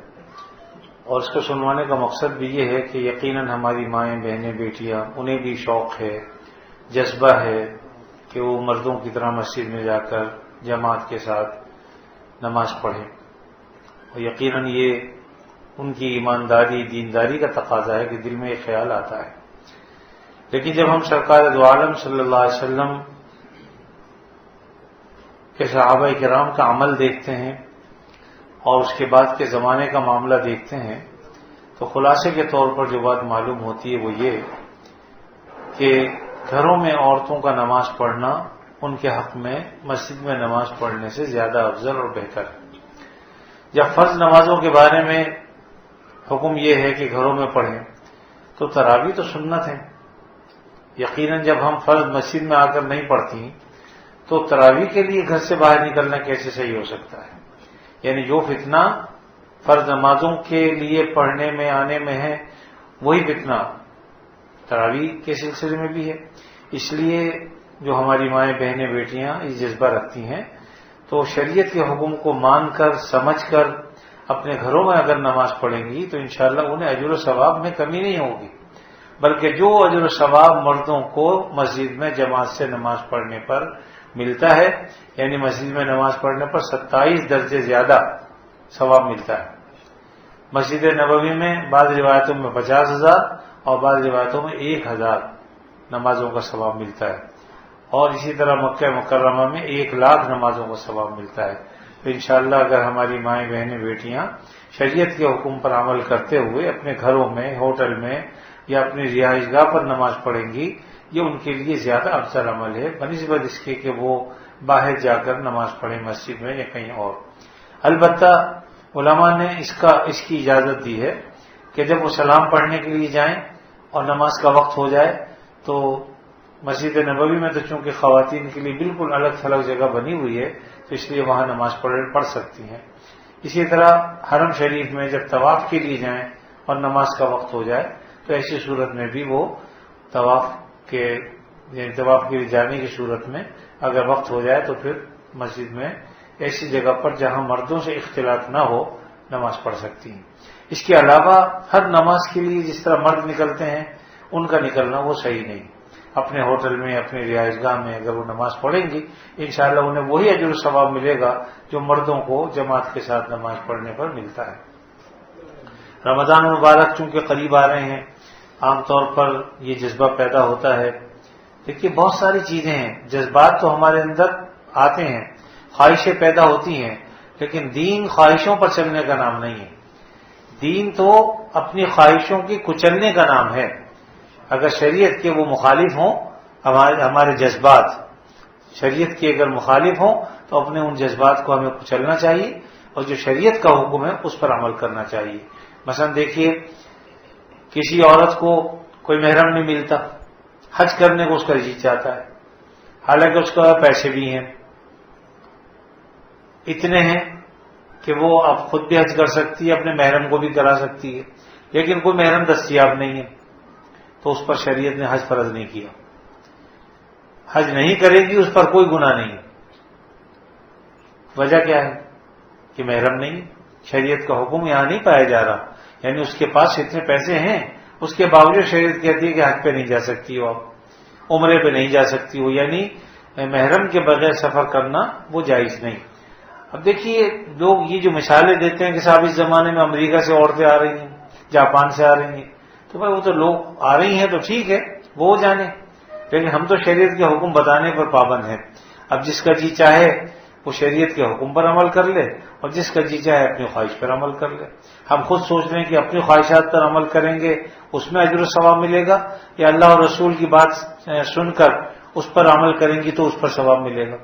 اور اس کو سنوانے کا مقصد بھی یہ ہے کہ یقیناً ہماری مائیں بہنیں بیٹیاں انہیں بھی شوق ہے, جذبہ ہے کہ وہ مردوں کی طرح مسجد میں جا کر جماعت کے ساتھ نماز پڑھیں. اور یقیناً یہ ان کی ایمانداری دینداری کا تقاضا ہے کہ دل میں یہ خیال آتا ہے. لیکن جب ہم سرکار دو عالم صلی اللہ علیہ وسلم کہ صحابہ کرام کا عمل دیکھتے ہیں اور اس کے بعد کے زمانے کا معاملہ دیکھتے ہیں تو خلاصے کے طور پر جو بات معلوم ہوتی ہے وہ یہ کہ گھروں میں عورتوں کا نماز پڑھنا ان کے حق میں مسجد میں نماز پڑھنے سے زیادہ افضل اور بہتر ہے. جب فرض نمازوں کے بارے میں حکم یہ ہے کہ گھروں میں پڑھیں تو تراویح تو سنت ہے. یقیناً جب ہم فرض مسجد میں آ کر نہیں پڑھتی تو تراویح کے لیے گھر سے باہر نکلنا کیسے صحیح ہو سکتا ہے؟ یعنی جو فتنہ فرض نمازوں کے لیے پڑھنے میں آنے میں ہے وہی فتنہ تراویح کے سلسلے میں بھی ہے. اس لیے جو ہماری مائیں بہنیں بیٹیاں اس جذبہ رکھتی ہیں تو شریعت کے حکم کو مان کر سمجھ کر اپنے گھروں میں اگر نماز پڑھیں گی تو انشاءاللہ انہیں اجر و ثواب میں کمی نہیں ہوگی, بلکہ جو اجر و ثواب مردوں کو مسجد میں جماعت سے نماز پڑھنے پر ملتا ہے, یعنی مسجد میں نماز پڑھنے پر 27 درجے زیادہ ثواب ملتا ہے. مسجد نبوی میں بعض روایتوں میں 50,000 اور بعض روایتوں میں 1,000 نمازوں کا ثواب ملتا ہے, اور اسی طرح مکہ مکرمہ میں 1 لاکھ نمازوں کا ثواب ملتا ہے. تو انشاءاللہ اگر ہماری مائیں بہنیں بیٹیاں شریعت کے حکم پر عمل کرتے ہوئے اپنے گھروں میں، ہوٹل میں یا اپنی رہائش گاہ پر نماز پڑھیں گی، یہ ان کے لیے زیادہ افضل عمل ہے بنسبت اس کے کہ وہ باہر جا کر نماز پڑھیں مسجد میں یا کہیں اور۔ البتہ علماء نے اس کی اجازت دی ہے کہ جب وہ سلام پڑھنے کے لیے جائیں اور نماز کا وقت ہو جائے تو مسجد نبوی میں تو چونکہ خواتین کے لیے بالکل الگ تھلگ جگہ بنی ہوئی ہے تو اس لیے وہاں نماز پڑھ سکتی ہیں۔ اسی طرح حرم شریف میں جب طواف کے لیے جائیں اور نماز کا وقت ہو جائے تو ایسی صورت میں بھی وہ طواف کے لیے جانے کی صورت میں اگر وقت ہو جائے تو پھر مسجد میں ایسی جگہ پر جہاں مردوں سے اختلاط نہ ہو نماز پڑھ سکتی ہیں۔ اس کے علاوہ ہر نماز کے لیے جس طرح مرد نکلتے ہیں ان کا نکلنا وہ صحیح نہیں۔ اپنے ہوٹل میں، اپنے رہائش گاہ میں اگر وہ نماز پڑھیں گی انشاءاللہ انہیں وہی اجر و ثواب ملے گا جو مردوں کو جماعت کے ساتھ نماز پڑھنے پر ملتا ہے۔ رمضان مبارک چونکہ قریب آ رہے ہیں، عام طور پر یہ جذبہ پیدا ہوتا ہے۔ دیکھیے بہت ساری چیزیں ہیں، جذبات تو ہمارے اندر آتے ہیں، خواہشیں پیدا ہوتی ہیں، لیکن دین خواہشوں پر چلنے کا نام نہیں ہے۔ دین تو اپنی خواہشوں کی کچلنے کا نام ہے۔ اگر شریعت کے وہ مخالف ہوں، ہمارے جذبات شریعت کے اگر مخالف ہوں تو اپنے ان جذبات کو ہمیں کچلنا چاہیے اور جو شریعت کا حکم ہے اس پر عمل کرنا چاہیے۔ مثلا دیکھیے کسی عورت کو کوئی محرم نہیں ملتا، حج کرنے کو اس کا جی چاہتا ہے، حالانکہ اس کا پیسے بھی ہیں، اتنے ہیں کہ وہ اب خود بھی حج کر سکتی ہے، اپنے محرم کو بھی کرا سکتی ہے، لیکن کوئی محرم دستیاب نہیں ہے تو اس پر شریعت نے حج فرض نہیں کیا۔ حج نہیں کرے گی، اس پر کوئی گناہ نہیں۔ وجہ کیا ہے کہ محرم نہیں، شریعت کا حکم یہاں نہیں پایا جا رہا، یعنی اس کے پاس اتنے پیسے ہیں، اس کے باوجود شریعت کہتی ہے کہ حج پہ نہیں جا سکتی ہو، آپ عمرے پہ نہیں جا سکتی ہو، یعنی محرم کے بغیر سفر کرنا وہ جائز نہیں۔ اب دیکھیے لوگ یہ جو مثالیں دیتے ہیں کہ صاحب اس زمانے میں امریکہ سے عورتیں آ رہی ہیں، جاپان سے آ رہی ہیں، تو بھائی وہ تو لوگ آ رہی ہیں تو ٹھیک ہے، وہ جانے، لیکن ہم تو شریعت کے حکم بتانے پر پابند ہیں۔ اب جس کا جی چاہے وہ شریعت کے حکم پر عمل کر لے اور جس کا جی چاہے اپنی خواہش پر عمل کر لے۔ ہم خود سوچ رہے ہیں کہ اپنی خواہشات پر عمل کریں گے اس میں اجر و ثواب ملے گا، یا اللہ اور رسول کی بات سن کر اس پر عمل کریں گی تو اس پر ثواب ملے گا۔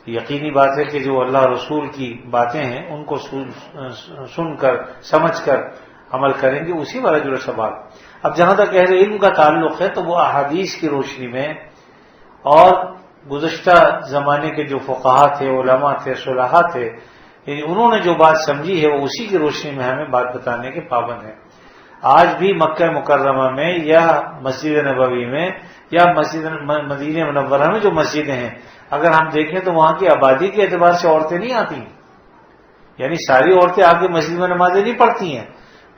یقینی بات ہے کہ جو اللہ اور رسول کی باتیں ہیں ان کو سن کر سمجھ کر عمل کریں گے اسی پر اجر و ثواب۔ اب جہاں تک اہل علم کا تعلق ہے تو وہ احادیث کی روشنی میں اور گزشتہ زمانے کے جو فقہا تھے، علماء تھے، صلحاء تھے، یعنی انہوں نے جو بات سمجھی ہے وہ اسی کی روشنی میں ہمیں بات بتانے کے پابند ہیں۔ آج بھی مکہ مکرمہ میں یا مسجد نبوی میں یا مسجد مدینہ منورہ میں جو مسجدیں ہیں اگر ہم دیکھیں تو وہاں کی آبادی کے اعتبار سے عورتیں نہیں آتی، یعنی ساری عورتیں آ کے مسجد میں نمازیں نہیں پڑھتی ہیں،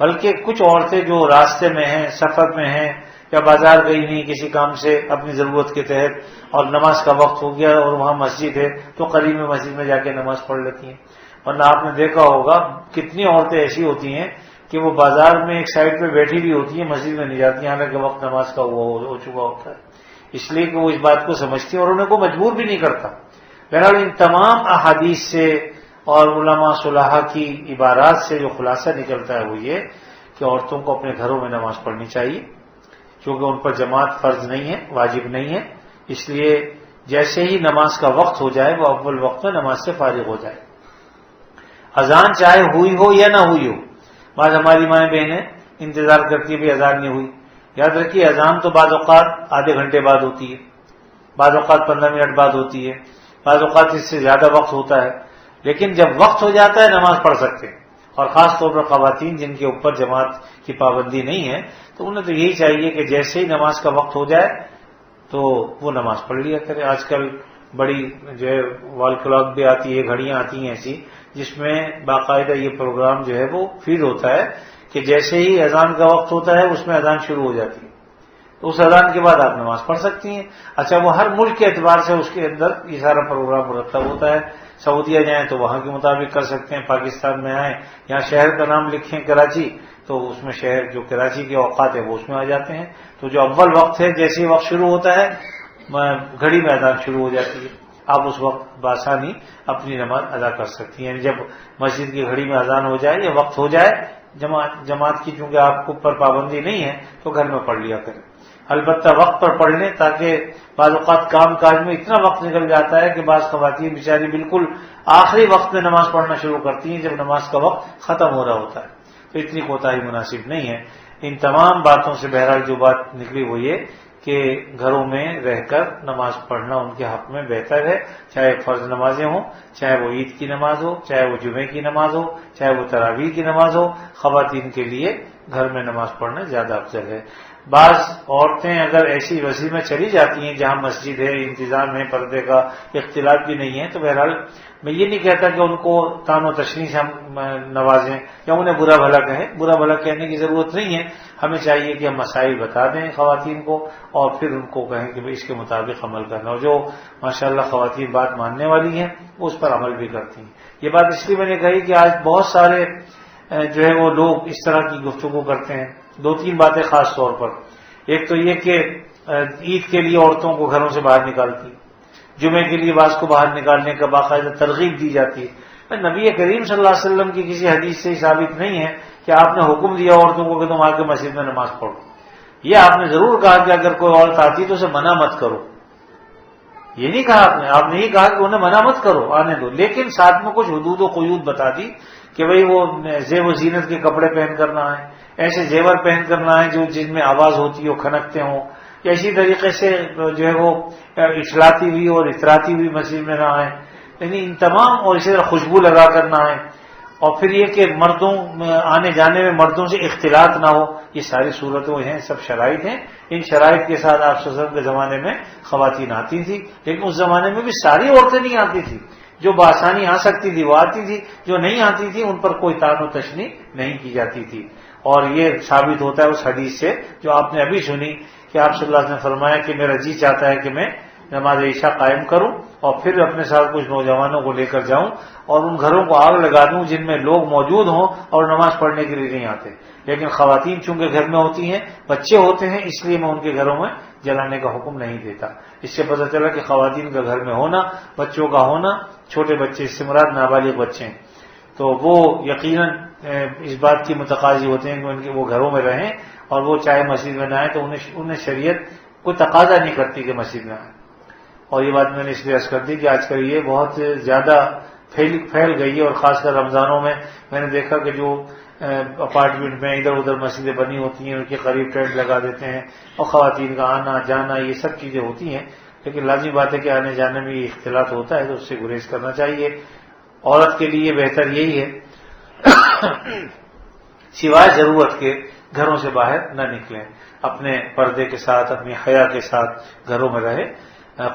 بلکہ کچھ عورتیں جو راستے میں ہیں، سفر میں ہیں یا بازار گئی نہیں کسی کام سے اپنی ضرورت کے تحت اور نماز کا وقت ہو گیا اور وہاں مسجد ہے تو قریب میں مسجد میں جا کے نماز پڑھ لیتی ہیں۔ ورنہ آپ نے دیکھا ہوگا کتنی عورتیں ایسی ہوتی ہیں کہ وہ بازار میں ایک سائڈ پہ بیٹھی بھی ہوتی ہیں، مسجد میں نہیں جاتی ہیں، حالانکہ وقت نماز کا ہو چکا ہوتا ہے، اس لیے کہ وہ اس بات کو سمجھتی ہیں اور انہیں کو مجبور بھی نہیں کرتا۔ بہرحال ان تمام احادیث سے اور علماء صلحاء کی عبارات سے جو خلاصہ نکلتا ہے وہ یہ کہ عورتوں کو اپنے گھروں میں نماز پڑھنی چاہیے، کیونکہ ان پر جماعت فرض نہیں ہے، واجب نہیں ہے، اس لیے جیسے ہی نماز کا وقت ہو جائے وہ اول وقت میں نماز سے فارغ ہو جائے۔ اذان چاہے ہوئی ہو یا نہ ہوئی ہو، بعض ہماری مائیں بہنیں انتظار کرتی بھی اذان نہیں ہوئی، یاد رکھیے اذان تو بعض اوقات آدھے گھنٹے بعد ہوتی ہے، بعض اوقات 15 منٹ بعد ہوتی ہے، بعض اوقات اس سے زیادہ وقت ہوتا ہے، لیکن جب وقت ہو جاتا ہے نماز پڑھ سکتے ہیں۔ اور خاص طور پر خواتین جن کے اوپر جماعت کی پابندی نہیں ہے تو انہیں تو یہی چاہیے کہ جیسے ہی نماز کا وقت ہو جائے تو وہ نماز پڑھ لیا کرے۔ آج کل بڑی جو ہے وال کلاک بھی آتی ہے، گھڑیاں آتی ہیں ایسی جس میں باقاعدہ یہ پروگرام جو ہے وہ فیڈ ہوتا ہے کہ جیسے ہی اذان کا وقت ہوتا ہے اس میں اذان شروع ہو جاتی ہے، تو اس اذان کے بعد آپ نماز پڑھ سکتی ہیں۔ اچھا وہ ہر ملک کے اعتبار سے اس کے اندر یہ سارا پروگرام مرتب ہوتا ہے، سعودیہ جائیں تو وہاں کے مطابق کر سکتے ہیں، پاکستان میں آئیں یہاں شہر کا نام لکھیں کراچی تو اس میں شہر جو کراچی کے اوقات ہے وہ اس میں آ جاتے ہیں، تو جو اول وقت ہے جیسے ہی وقت شروع ہوتا ہے گھڑی میں اذان شروع ہو جاتی ہے، آپ اس وقت بآسانی اپنی نماز ادا کر سکتی ہیں. یعنی جب مسجد کی گھڑی میں اذان ہو جائے یا وقت ہو جائے جماعت کی، چونکہ آپ کو پر پابندی نہیں ہے تو گھر میں پڑھ لیا کریں. البتہ وقت پر پڑھ لیں، تاکہ بعض اوقات کام کاج میں اتنا وقت نکل جاتا ہے کہ بعض خواتین بیچاری بالکل آخری وقت میں نماز پڑھنا شروع کرتی ہیں جب نماز کا وقت ختم ہو رہا ہوتا ہے، تو اتنی کوتاہی مناسب نہیں ہے. ان تمام باتوں سے بہرحال جو بات نکلی وہ یہ کہ گھروں میں رہ کر نماز پڑھنا ان کے حق میں بہتر ہے، چاہے فرض نمازیں ہوں، چاہے وہ عید کی نماز ہو، چاہے وہ جمعے کی نماز ہو، چاہے وہ تراویح کی نماز ہو. خواتین کے لیے گھر میں نماز پڑھنا زیادہ افضل ہے. بعض عورتیں اگر ایسی وسیع میں چلی جاتی ہیں جہاں مسجد ہے، انتظام ہے، پردے کا اختلاط بھی نہیں ہے، تو بہرحال میں یہ نہیں کہتا کہ ان کو تان و تشنیع سے ہم نوازیں یا انہیں برا بھلا کہیں. برا بھلا کہنے کی ضرورت نہیں ہے. ہمیں چاہیے کہ ہم مسائل بتا دیں خواتین کو اور پھر ان کو کہیں کہ اس کے مطابق عمل کرنا. اور جو ماشاءاللہ خواتین بات ماننے والی ہیں اس پر عمل بھی کرتی ہیں. یہ بات اس لیے میں نے کہی کہ آج بہت سارے جو ہے وہ لوگ اس طرح کی گفتگو کرتے ہیں. دو تین باتیں خاص طور پر. ایک تو یہ کہ عید کے لیے عورتوں کو گھروں سے باہر نکالتی، جمعے کے لیے بعض کو باہر نکالنے کا باقاعدہ ترغیب دی جاتی ہے. نبی کریم صلی اللہ علیہ وسلم کی کسی حدیث سے ثابت نہیں ہے کہ آپ نے حکم دیا عورتوں کو کہ تم آ کے مسجد میں نماز پڑھو. یہ آپ نے ضرور کہا کہ اگر کوئی عورت آتی تو اسے منع مت کرو. یہ نہیں کہا آپ نے یہ کہا کہ انہیں منع مت کرو، آنے دو، لیکن ساتھ میں کچھ حدود و قیود بتا دی کہ بھئی وہ زیب و زینت کے کپڑے پہن کرنا ہے، ایسے زیور پہن کرنا ہے جو جن میں آواز ہوتی ہو، کھنکتے ہوں، یا اسی طریقے سے جو ہے وہ اچھلاتی ہوئی اور اتراتی ہوئی مسجد میں نہ آئے. یعنی ان تمام، اور اسی طرح خوشبو لگا کر نہ آئے. اور پھر یہ کہ مردوں آنے جانے میں مردوں سے اختلاط نہ ہو. یہ ساری صورتیں ہیں، سب شرائط ہیں. ان شرائط کے ساتھ آپ صلی اللہ علیہ وسلم کے زمانے میں خواتین آتی تھیں، لیکن اس زمانے میں بھی ساری عورتیں نہیں آتی تھیں. جو بآسانی آ سکتی تھی وہ آتی تھی، جو نہیں آتی تھی ان پر کوئی تان و تشنیع نہیں کی جاتی تھی. اور یہ ثابت ہوتا ہے اس حدیث سے جو آپ نے ابھی سنی کہ آپ صلی اللہ علیہ وسلم نے فرمایا کہ میرا جی چاہتا ہے کہ میں نماز عشاء قائم کروں اور پھر اپنے ساتھ کچھ نوجوانوں کو لے کر جاؤں اور ان گھروں کو آگ لگا دوں جن میں لوگ موجود ہوں اور نماز پڑھنے کے لیے نہیں آتے. لیکن خواتین چونکہ گھر میں ہوتی ہیں، بچے ہوتے ہیں، اس لیے میں ان کے گھروں میں جلانے کا حکم نہیں دیتا. اس سے پتہ چلا کہ خواتین کا گھر میں ہونا، بچوں کا ہونا، چھوٹے بچے اس سے مراد نابالغ بچے ہیں، تو وہ یقیناً اس بات کی متقاضی ہوتے ہیں کہ وہ گھروں میں رہیں اور وہ چاہے مسجد میں نہ آئیں تو انہیں شریعت کوئی تقاضا نہیں کرتی کہ مسجد میں آئیں. اور یہ بات میں نے اس لیے عرض کر دی کہ آج کل یہ بہت زیادہ پھیل گئی ہے، اور خاص کر رمضانوں میں میں نے دیکھا کہ جو اپارٹمنٹ میں ادھر ادھر مسجدیں بنی ہوتی ہیں ان کے قریب ٹینٹ لگا دیتے ہیں اور خواتین کا آنا جانا یہ سب چیزیں ہوتی ہیں. لیکن لازمی بات ہے کہ آنے جانے میں یہ اختلاط ہوتا ہے تو اس سے گریز کرنا چاہیے. عورت کے لیے بہتر یہی ہے سوائے ضرورت کے گھروں سے باہر نہ نکلیں، اپنے پردے کے ساتھ، اپنی حیا کے ساتھ گھروں میں رہے.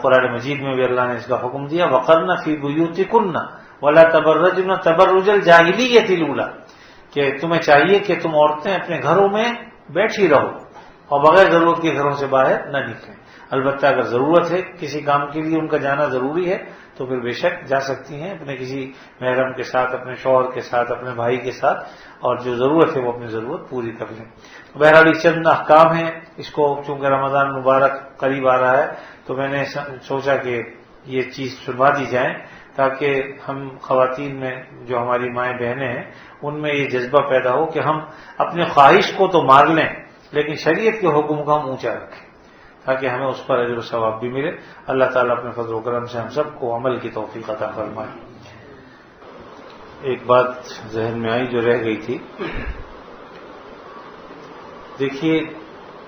قرآن مجید میں بھی اللہ نے اس کا حکم دیا وَقَرْنَ فِي بُيُوتِكُنَّ وَلَا تَبَرَّجْنَ تَبَرُّجَ الْجَاهِلِيَّةِ الْأُولَىٰ، کہ تمہیں چاہیے کہ تم عورتیں اپنے گھروں میں بیٹھی رہو اور بغیر ضرورت کے گھروں سے باہر نہ نکلیں. البتہ اگر ضرورت ہے کسی کام کے لیے ان کا جانا ضروری ہے تو پھر بے شک جا سکتی ہیں اپنے کسی محرم کے ساتھ، اپنے شوہر کے ساتھ، اپنے بھائی کے ساتھ، اور جو ضرورت ہے وہ اپنی ضرورت پوری کر لیں. بہرحال چند احکام ہیں. اس کو چونکہ رمضان مبارک قریب آ رہا ہے تو میں نے سوچا کہ یہ چیز سنوا دی جائیں تاکہ ہم خواتین میں جو ہماری مائیں بہنیں ہیں ان میں یہ جذبہ پیدا ہو کہ ہم اپنے خواہش کو تو مار لیں لیکن شریعت کے حکم کو ہم اونچا رکھیں تاکہ ہمیں اس پر اجر و ثواب بھی ملے. اللہ تعالیٰ اپنے فضل و کرم سے ہم سب کو عمل کی توفیق عطا فرمائے. ایک بات ذہن میں آئی جو رہ گئی تھی. دیکھیے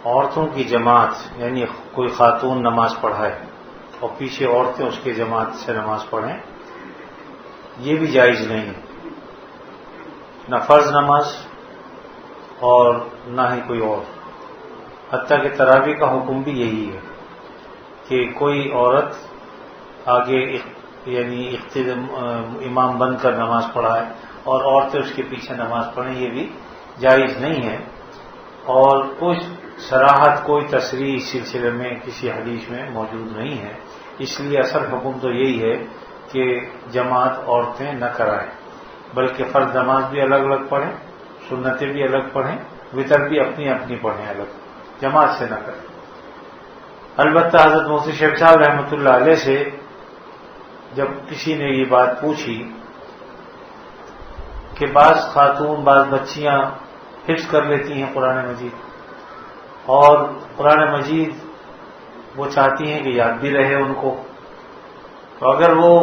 عورتوں کی جماعت یعنی کوئی خاتون نماز پڑھائے اور پیچھے عورتیں اس کی جماعت سے نماز پڑھیں، یہ بھی جائز نہیں ہے، نہ فرض نماز اور نہ ہی کوئی اور. حتیٰ کہ تراویح کا حکم بھی یہی ہے کہ کوئی عورت آگے یعنی امام بن کر نماز پڑھائے اور عورتیں اس کے پیچھے نماز پڑھیں، یہ بھی جائز نہیں ہے. اور کچھ صراحت کوئی تصریح اس سلسلے میں کسی حدیث میں موجود نہیں ہے. اس لیے اصل حکم تو یہی ہے کہ جماعت عورتیں نہ کرائیں، بلکہ فرض نماز بھی الگ الگ پڑھیں، سنتیں بھی الگ پڑھیں، وتر بھی اپنی اپنی پڑھیں، الگ جماعت سے نہ کریں. البتہ حضرت مفتی شیخ صاحب رحمۃ اللہ علیہ سے جب کسی نے یہ بات پوچھی کہ بعض خاتون بعض بچیاں حفظ کر لیتی ہیں قرآن مجید اور قرآن مجید وہ چاہتی ہیں کہ یاد بھی رہے ان کو، تو اگر وہ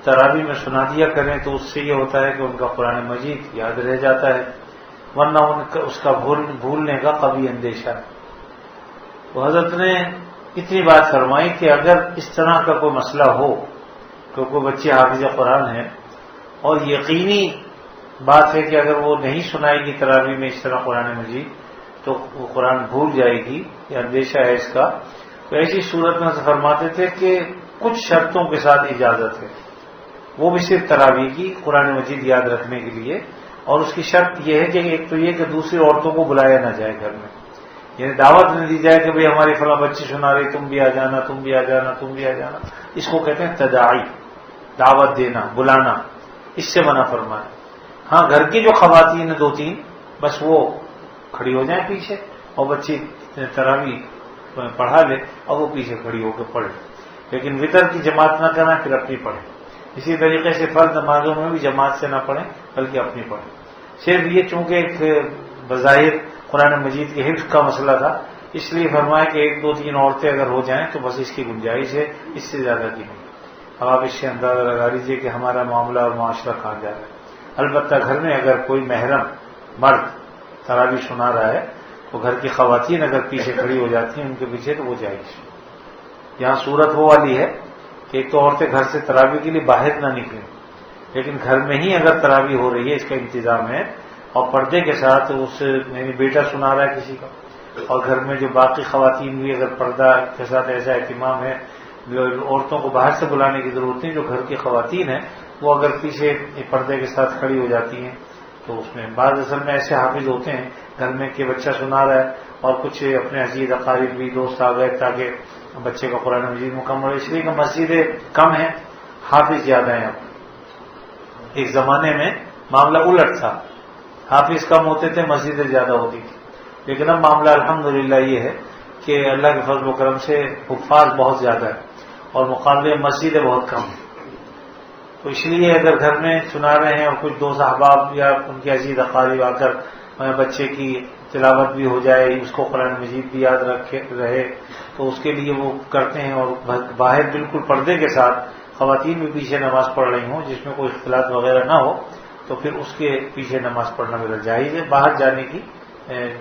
تراویح میں سنا دیا کریں تو اس سے یہ ہوتا ہے کہ ان کا قرآن مجید یاد رہ جاتا ہے، ورنہ اس کا بھولنے کا قوی اندیشہ ہے۔ تو حضرت نے اتنی بات فرمائی کہ اگر اس طرح کا کوئی مسئلہ ہو کہ کوئی بچی حافظ قرآن ہے اور یقینی بات ہے کہ اگر وہ نہیں سنائے گی تراویح میں اس طرح قرآن مجید تو وہ قرآن بھول جائے گی، یہ اندیشہ ہے اس کا، تو ایسی صورت میں فرماتے تھے کہ کچھ شرطوں کے ساتھ اجازت ہے، وہ بھی صرف تراویح کی قرآن مجید یاد رکھنے کے لیے، اور اس کی شرط یہ ہے کہ ایک تو یہ کہ دوسری عورتوں کو بلایا نہ جائے گھر میں، یعنی دعوت نہ دی جائے کہ بھئی ہماری فلاں بچی سنا رہی تم بھی آ جانا تم بھی آ جانا تم بھی آ جانا، اس کو کہتے ہیں تداعی، دعوت دینا بلانا، اس سے منع فرمائے۔ ہاں گھر کی جو خواتین ہیں 2-3 بس وہ کھڑی ہو جائیں پیچھے اور بچی تراویح پڑھا لے اور وہ پیچھے کھڑی ہو کے پڑھے، لیکن وطر کی جماعت نہ کرنا، پھر اپنی پڑھیں۔ اسی طریقے سے فرض نمازوں میں بھی جماعت سے نہ پڑھیں بلکہ اپنی پڑھیں۔ صرف یہ چونکہ ایک بظاہر قرآن مجید کے حفظ کا مسئلہ تھا، اس لیے فرمایا کہ 1-2-3 عورتیں اگر ہو جائیں تو بس اس کی گنجائش ہے، اس سے زیادہ کی نہیں۔ اب آپ اس سے اندازہ لگا لیجیے کہ ہمارا معاملہ اور معاشرہ کہاں جا رہا ہے۔ البتہ گھر میں اگر کوئی محرم مرد تراویح سنا رہا ہے تو گھر کی خواتین اگر پیچھے کھڑی ہو جاتی ہیں ان کے پیچھے تو وہ جائز۔ یہاں صورت وہ والی ہے کہ ایک تو عورتیں گھر سے تراویح کے لیے باہر نہ نکلیں، لیکن گھر میں ہی اگر تراویح ہو رہی ہے اس کا انتظام ہے اور پردے کے ساتھ اس یعنی بیٹا سنا رہا ہے کسی کا، اور گھر میں جو باقی خواتین بھی اگر پردہ کے ساتھ ایسا اہتمام ہے، عورتوں کو باہر سے بلانے کی ضرورت نہیں، جو گھر کی خواتین ہیں وہ اگر پیچھے پردے کے ساتھ کھڑی ہو جاتی ہیں تو اس میں بعض اصل میں ایسے حافظ ہوتے ہیں گھر میں کہ بچہ سنا رہا ہے اور کچھ اپنے عزیز اقارب بھی دوست آ گئے تاکہ بچے کا قرآن مجید مکمل ہو، اس لیے کہ مسجدیں کم ہیں حافظ زیادہ ہیں۔ ایک زمانے میں معاملہ الٹ تھا، حافظ کم ہوتے تھے مسجدیں زیادہ ہوتی تھی، لیکن اب معاملہ الحمدللہ یہ ہے کہ اللہ کے فضل و کرم سے حفاظ بہت زیادہ ہے اور مقابلے مسجدیں بہت کم ہیں، تو اس لیے اگر گھر میں سنا رہے ہیں اور کچھ دوست احباب یا ان کے عزیز اقارب آ کر بچے کی تلاوت بھی ہو جائے، اس کو قرآن مجید بھی یاد رہے تو اس کے لیے وہ کرتے ہیں، اور باہر بالکل پردے کے ساتھ خواتین بھی پیچھے نماز پڑھ رہی ہوں جس میں کوئی اختلاط وغیرہ نہ ہو تو پھر اس کے پیچھے نماز پڑھنا میرا جائز ہے۔ باہر جانے کی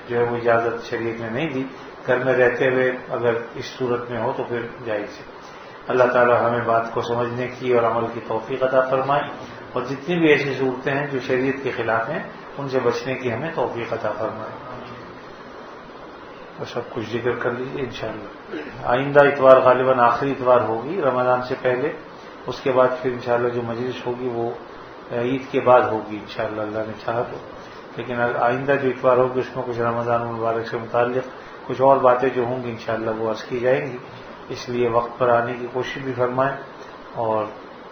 جو ہے وہ اجازت شریعت نے نہیں دی، گھر میں رہتے ہوئے اگر اس صورت میں ہو تو پھر جائز ہے۔ اللہ تعالی ہمیں بات کو سمجھنے کی اور عمل کی توفیق عطا فرمائے، اور جتنی بھی ایسی صورتیں ہیں جو شریعت کے خلاف ہیں ان سے بچنے کی ہمیں توفیق عطا فرمائے۔ اور سب کچھ ذکر کر لیجیے انشاءاللہ۔ آئندہ اتوار غالباً آخری اتوار ہوگی رمضان سے پہلے، اس کے بعد پھر انشاءاللہ جو مجلس ہوگی وہ عید کے بعد ہوگی انشاءاللہ اللہ نے چاہا تو، لیکن آئندہ جو اتوار ہوگی اس میں کچھ رمضان المبارک سے متعلق کچھ اور باتیں جو ہوں گی انشاءاللہ وہ عرض کی جائیں گی، اس لیے وقت پر آنے کی کوشش بھی فرمائیں اور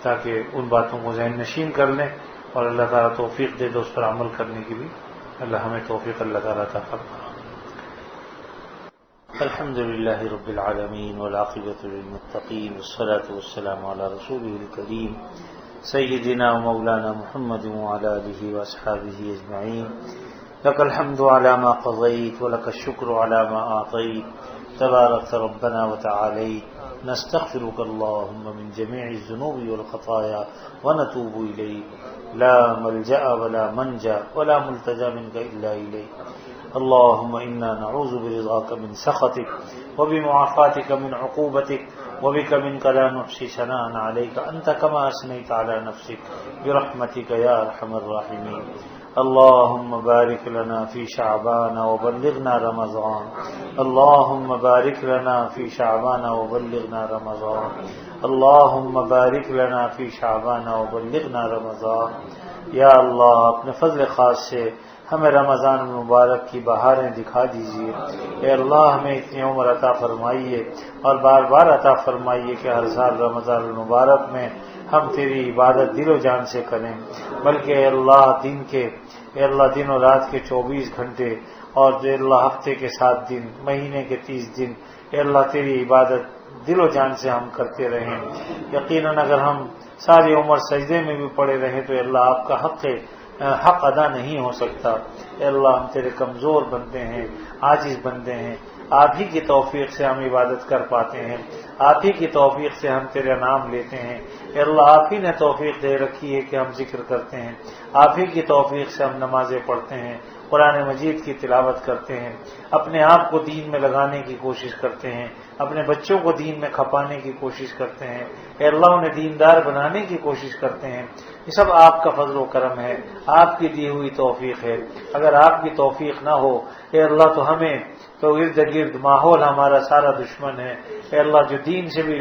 تاکہ ان باتوں کو ذہن نشین کر لیں، اور اللہ تعالیٰ توفیق دے دو اس پر عمل کرنے کی بھی اللہ ہمیں توفیق اللہ تعالیٰ عطا فرمائے۔ الحمد للہ رب العالمین والعاقبۃ للمتقین والصلاة والسلام علی رسولہ الکریم سیدنا و مولانا محمد وعلی آلہ واصحابہ اجمعین۔ لک الحمد علی ما قضیت ولک الشکر علی ما اعطیت، تبارکت ربنا وتعالیت، نستغفرک اللہم من جمیع الذنوب والخطایا ونتوب الیک، لا ملجأ ولا منجا ولا ملتجا منک الا الیک، اللهم إنا نعوذ برضاك من سخطك وبمعافاتك من عقوبتك وبك منك لا نحصي ثناء عليك أنت كما أثنيت على نفسك برحمتك يا أرحم الراحمين۔ اللهم بارك لنا في شعبان وبلغنا رمضان، اللهم بارك لنا في شعبان وبلغنا رمضان، اللهم بارك لنا في شعبان وبلغنا رمضان۔ یا اللہ اپنے فضل خاص سے ہمیں رمضان المبارک کی بہاریں دکھا دیجیے، اے اللہ ہمیں اتنی عمر عطا فرمائیے اور بار بار عطا فرمائیے کہ ہر سال رمضان المبارک میں ہم تیری عبادت دل و جان سے کریں، بلکہ اے اللہ دن و رات کے 24 گھنٹے اور اے اللہ ہفتے کے 7 دن، مہینے کے 30 دن اے اللہ تیری عبادت دل و جان سے ہم کرتے رہیں. یقیناً اگر ہم ساری عمر سجدے میں بھی پڑے رہیں تو اللہ آپ کا حق ادا نہیں ہو سکتا. اے اللہ ہم تیرے کمزور بندے ہیں، عاجز بندے ہیں، آپ ہی کی توفیق سے ہم عبادت کر پاتے ہیں، آپ ہی کی توفیق سے ہم تیرا نام لیتے ہیں. اے اللہ آپ ہی نے توفیق دے رکھی ہے کہ ہم ذکر کرتے ہیں، آپ ہی کی توفیق سے ہم نمازیں پڑھتے ہیں، قرآن مجید کی تلاوت کرتے ہیں، اپنے آپ کو دین میں لگانے کی کوشش کرتے ہیں، اپنے بچوں کو دین میں کھپانے کی کوشش کرتے ہیں. اے اللہ انہیں دیندار بنانے کی کوشش کرتے ہیں. یہ سب آپ کا فضل و کرم ہے، آپ کی دی ہوئی توفیق ہے. اگر آپ کی توفیق نہ ہو اے اللہ تو ارد گرد ماحول ہمارا سارا دشمن ہے. اے اللہ جو دین سے بھی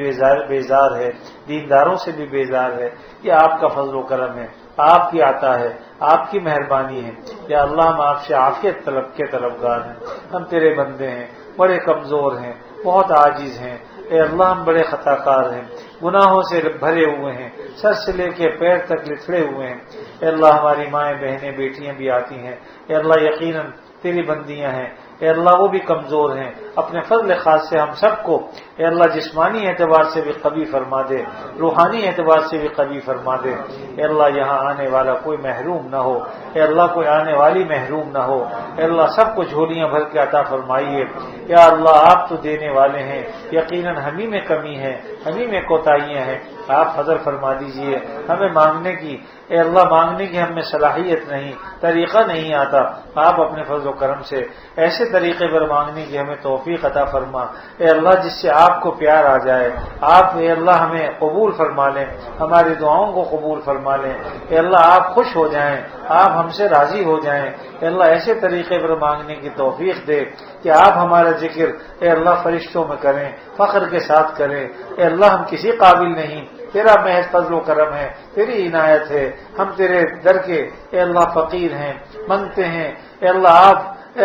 بیزار ہے، دینداروں سے بھی بیزار ہے، یہ آپ کا فضل و کرم ہے، آپ کی عطا ہے، آپ کی مہربانی ہے. یا اللہ ہم آپ سے عافیت کے طلبگار ہیں. ہم تیرے بندے ہیں، بڑے کمزور ہیں، بہت عاجز ہیں. اے اللہ ہم بڑے خطا کار ہیں، گناہوں سے بھرے ہوئے ہیں، سر سے لے کے پیر تک لتھڑے ہوئے ہیں. اے اللہ ہماری مائیں بہنیں بیٹیاں بھی آتی ہیں. اے اللہ یقیناً تیری بندیاں ہیں. اے اللہ وہ بھی کمزور ہیں. اپنے فضل خاص سے ہم سب کو اے اللہ جسمانی اعتبار سے بھی قوی فرما دے، روحانی اعتبار سے بھی قوی فرما دے. اے اللہ یہاں آنے والا کوئی محروم نہ ہو. اے اللہ کوئی آنے والی محروم نہ ہو. اے اللہ سب کو جھولیاں بھر کے عطا فرمائیے. یا اللہ آپ تو دینے والے ہیں، یقیناً ہمیں میں کمی ہے، ہمیں میں کوتاہیاں ہیں. آپ فضل فرما دیجئے ہمیں مانگنے کی. اے اللہ مانگنے کی ہم میں صلاحیت نہیں، طریقہ نہیں آتا. آپ اپنے فضل و کرم سے ایسے طریقے پر مانگنے کی ہمیں توفیق عطا فرما. اے اللہ جس سے آپ کو پیار آ جائے. آپ اے اللہ ہمیں قبول فرما لیں، ہماری دعاؤں کو قبول فرما لیں. اے اللہ آپ خوش ہو جائیں، آپ ہم سے راضی ہو جائیں. اے اللہ ایسے طریقے پر مانگنے کی توفیق دے کہ آپ ہمارا ذکر اے اللہ فرشتوں میں کریں، فخر کے ساتھ کریں. اے اللہ ہم کسی قابل نہیں، تیرا محض فضل و کرم ہے، تیری عنایت ہے. ہم تیرے در کے اے اللہ فقیر ہیں، منگتے ہیں. اے اللہ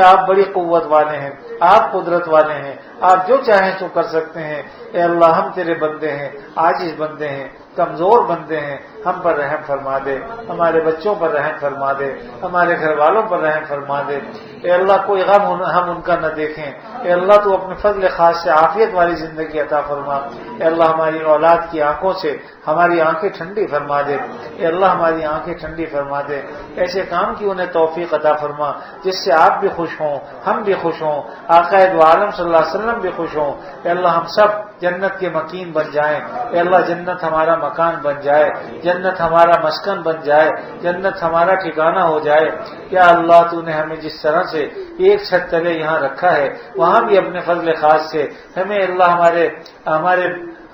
آپ بڑی قوت والے ہیں، آپ قدرت والے ہیں، آپ جو چاہیں تو کر سکتے ہیں. اے اللہ ہم تیرے بندے ہیں، عاجز بندے ہیں، کمزور بندے ہیں. ہم پر رحم فرما دے، ہمارے بچوں پر رحم فرما دے، ہمارے گھر والوں پر رحم فرما دے. اے اللہ کوئی غم ہم ان کا نہ دیکھیں. اے اللہ تو اپنے فضل خاص سے عافیت والی زندگی عطا فرما. اے اللہ ہماری اولاد کی آنکھوں سے ہماری آنکھیں ٹھنڈی فرما دے. اے اللہ ہماری آنکھیں ٹھنڈی فرما دے. ایسے کام کی انہیں توفیق عطا فرما جس سے آپ بھی خوش ہوں، ہم بھی خوش ہوں، آقا دو عالم صلی اللہ علیہ وسلم بھی خوش ہوں. اے اللہ ہم سب جنت کے مکین بن جائیں. اے اللہ جنت ہمارا مکان بن جائے، جنت ہمارا مسکن بن جائے، جنت ہمارا ٹھکانہ ہو جائے. یا اللہ تو نے ہمیں جس طرح سے ایک چھت تلے یہاں رکھا ہے، وہاں بھی اپنے فضل خاص سے ہمیں اللہ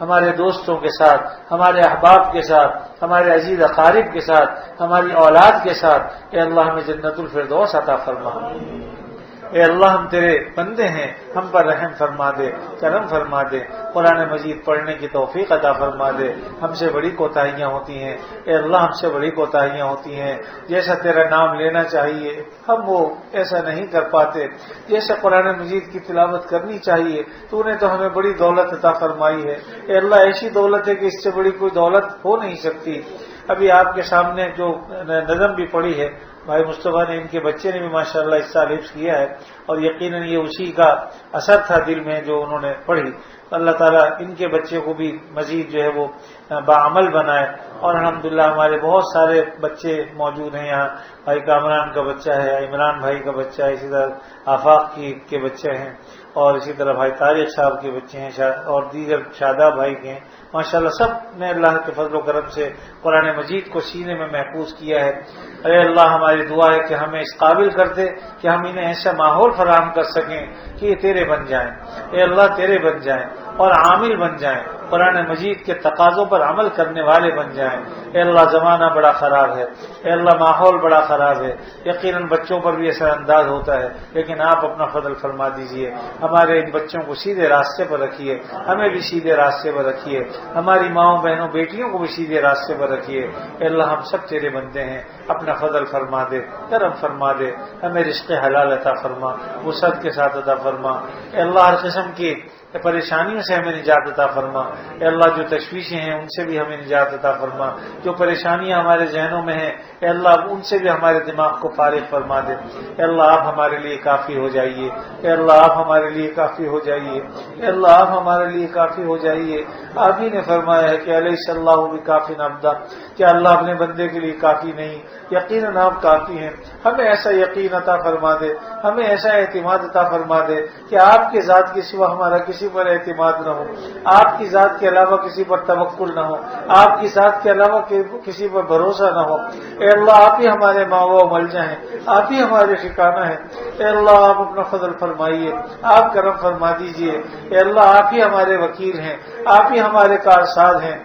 ہمارے دوستوں کے ساتھ، ہمارے احباب کے ساتھ، ہمارے عزیز اقارب کے ساتھ، ہماری اولاد کے ساتھ اے اللہ ہمیں جنت الفردوس عطا فرما. اے اللہ ہم تیرے بندے ہیں، ہم پر رحم فرما دے، کرم فرما دے. قرآن مجید پڑھنے کی توفیق عطا فرما دے. ہم سے بڑی کوتاہیاں ہوتی ہیں اے اللہ، ہم سے بڑی کوتاہیاں ہوتی ہیں. جیسا تیرا نام لینا چاہیے ہم وہ ایسا نہیں کر پاتے، جیسے قرآن مجید کی تلاوت کرنی چاہیے تو نے تو ہمیں بڑی دولت عطا فرمائی ہے. اے اللہ ایسی دولت ہے کہ اس سے بڑی کوئی دولت ہو نہیں سکتی. ابھی آپ کے سامنے جو نظم بھی پڑھی ہے بھائی مصطفیٰ نے، ان کے بچے نے بھی ماشاءاللہ اس سال حفظ کیا ہے، اور یقیناً یہ اسی کا اثر تھا دل میں جو انہوں نے پڑھی. اللہ تعالیٰ ان کے بچے کو بھی مزید جو ہے وہ باعمل بنائے. اور الحمدللہ ہمارے بہت سارے بچے موجود ہیں یہاں. بھائی کامران کا بچہ ہے، عمران بھائی کا بچہ ہے، اسی طرح آفاق کے بچے ہیں، اور اسی طرح بھائی طارق صاحب کے بچے ہیں، اور دیگر شاداب بھائی کے ہیں. ماشاءاللہ سب نے اللہ کے فضل و کرم سے قرآن مجید کو سینے میں محفوظ کیا ہے. اے اللہ ہماری دعا ہے کہ ہمیں اس قابل کر دے کہ ہم انہیں ایسا ماحول فراہم کر سکیں کہ یہ تیرے بن جائیں. اے اللہ تیرے بن جائیں اور عامل بن جائیں، قرآن مجید کے تقاضوں پر عمل کرنے والے بن جائیں. اے اللہ زمانہ بڑا خراب ہے، اے اللہ ماحول بڑا خراب ہے، یقیناً بچوں پر بھی اثر انداز ہوتا ہے، لیکن آپ اپنا فضل فرما دیجئے. ہمارے ان بچوں کو سیدھے راستے پر رکھیے، ہمیں بھی سیدھے راستے پر رکھیے، ہماری ماؤں بہنوں بیٹیوں کو بھی سیدھے راستے پر رکھیے. اے اللہ ہم سب تیرے بندے ہیں، اپنا فضل فرما دے، کرم فرما دے، ہمیں رزق حلال عطا فرما، وسعت کے ساتھ عطا فرما. اے اللہ ہر قسم کی پریشانیوں سے ہمیں نجات عطا فرما، اے اللہ جو تشویشیں ہیں ان سے بھی ہمیں نجات عطا فرما، جو پریشانیاں ہمارے ذہنوں میں ہیں اے اللہ ان سے بھی ہمارے دماغ کو فارغ فرما دے، اے اللہ آپ ہمارے لیے کافی ہو جائیے، اے اللہ آپ ہمارے لیے کافی ہو جائیے، اے اللہ آپ ہمارے لیے کافی ہو جائیے۔ آپ ہی نے فرمایا ہے کہ علیہ اللہ بکافٍ عبدہ، کہ اللہ اپنے بندے کے لیے کافی نہیں، یقیناً آپ کافی ہیں۔ ہمیں ایسا یقین عطا فرما دے، ہمیں ایسا اعتماد عطا فرما دے کہ آپ کے ذات کے سوا ہمارا کسی پر اعتماد نہ ہو، آپ کی ذات کے علاوہ کسی پر توکل نہ ہو، آپ کی ذات کے علاوہ کسی پر بھروسہ نہ ہو۔ اے اللہ آپ ہی ہمارے ماوا و ملجا ہیں، آپ ہی ہمارے ٹھکانہ ہیں۔ اے اللہ آپ اپنا فضل فرمائیے، آپ کرم فرما دیجئے۔ اے اللہ آپ ہی ہمارے وکیل ہیں، آپ ہی ہمارے کارساز ہیں۔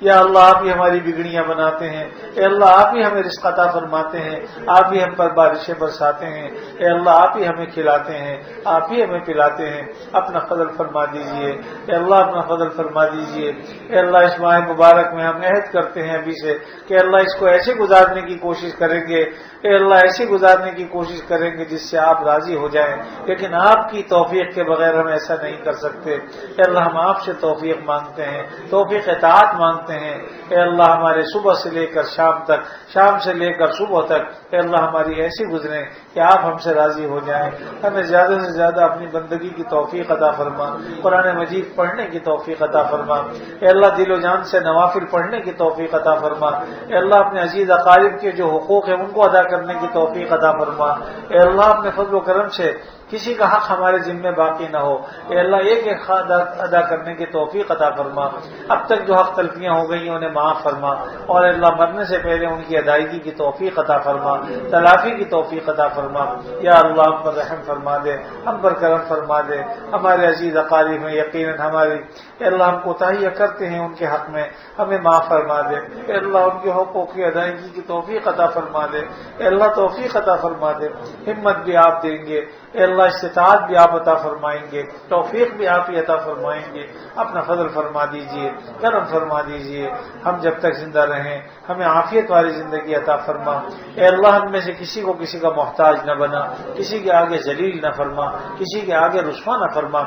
یا اللہ آپ ہی ہماری بگڑیاں بناتے ہیں، اے اللہ آپ ہی ہمیں رزق عطا فرماتے ہیں، آپ ہی ہم پر بارشیں برساتے ہیں، اے اللہ آپ ہی ہمیں کھلاتے ہیں، آپ ہی ہمیں پلاتے ہیں۔ اپنا فضل فرما دیجئے، اے اللہ اپنا فضل فرما دیجئے۔ اے اللہ اس ماہ مبارک میں ہم عہد کرتے ہیں ابھی سے کہ اللہ اس کو ایسے گزارنے کی کوشش کریں گے، اے اللہ ایسے گزارنے کی کوشش کریں گے جس سے آپ راضی ہو جائیں، لیکن آپ کی توفیق کے بغیر ہم ایسا نہیں کر سکتے۔ اے اللہ ہم آپ سے توفیق مانگتے ہیں، توفیق اطاعت مانگتے ہیں۔ اے اللہ ہمارے صبح سے لے کر شام تک، شام سے لے کر صبح تک اے اللہ ہماری ایسی گزریں کہ آپ ہم سے راضی ہو جائیں۔ ہمیں زیادہ سے زیادہ اپنی بندگی کی توفیق عطا فرما، قرآن مجید پڑھنے کی توفیق عطا فرما، اے اللہ دل و جان سے نوافل پڑھنے کی توفیق عطا فرما، اے اللہ اپنے عزیز اقارب کے جو حقوق ہیں ان کو ادا کرنے کی توفیق عطا فرما، اے اللہ اپنے فضل و کرم سے کسی کا حق ہمارے ذمے باقی نہ ہو، اے اللہ ایک ایک حق ادا کرنے کی توفیق عطا فرما۔ اب تک جو حق تلفیاں ہو گئی ہیں انہیں معاف فرما، اور اے اللہ مرنے سے پہلے ان کی ادائیگی کی توفیق عطا فرما، تلافی کی توفیق عطا فرما۔ یا اللہ ہم پر رحم فرما دے، ہم پر کرم فرما دے، ہمارے عزیز اقارب میں یقیناً ہماری اے اللہ ہم کوتاہیاں کرتے ہیں ان کے حق میں، ہمیں معاف فرما دے، اے اللہ ان کے حقوق کی ادائیگی کی توفیق عطا فرما دے، اے اللہ توفیق عطا فرما دے۔ ہمت بھی آپ دیں گے اے اللہ، استطاعت بھی آپ عطا فرمائیں گے، توفیق بھی آپ ہی عطا فرمائیں گے۔ اپنا فضل فرما دیجئے، کرم فرما دیجئے۔ ہم جب تک زندہ رہیں ہمیں عافیت والی زندگی عطا فرما، اے اللہ ہم میں سے کسی کو کسی کا محتاج نہ بنا، کسی کے آگے ذلیل نہ فرما، کسی کے آگے رسوا نہ فرما۔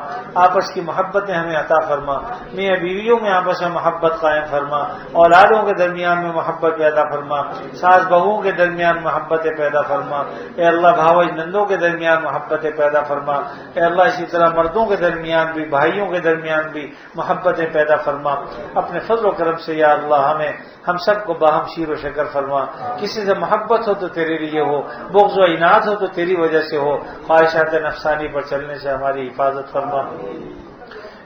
آپس کی محبتیں ہمیں عطا فرما، میاں بیویوں میں آپس میں محبت قائم فرما، اولادوں کے درمیان میں محبت پیدا فرما، ساس بہوؤں کے درمیان محبتیں پیدا فرما، اے اللہ بھاوج نندوں کے درمیان محبتیں پیدا فرما، اے اللہ اسی طرح مردوں کے درمیان بھی، بھائیوں کے درمیان بھی محبتیں پیدا فرما۔ اپنے فضل و کرم سے یا اللہ ہم سب کو باہم شیر و شکر فرما۔ کسی سے محبت ہو تو تیرے لیے ہو، بغض و عناد ہو تو تیری وجہ سے ہو، خواہشات نفسانی پر چلنے سے ہماری حفاظت فرما۔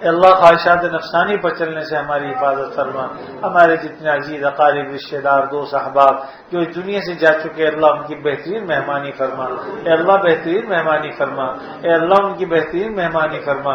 اے اللہ خواہشات نفسانی پر چلنے سے ہماری حفاظت فرما۔ ہمارے جتنے عزیز اقارب، رشتہ دار، دوست احباب جو اس دنیا سے جا چکے اللہ ان کی بہترین مہمانی فرما، اے اللہ بہترین مہمانی فرما، اے اللہ ان کی بہترین مہمانی فرما۔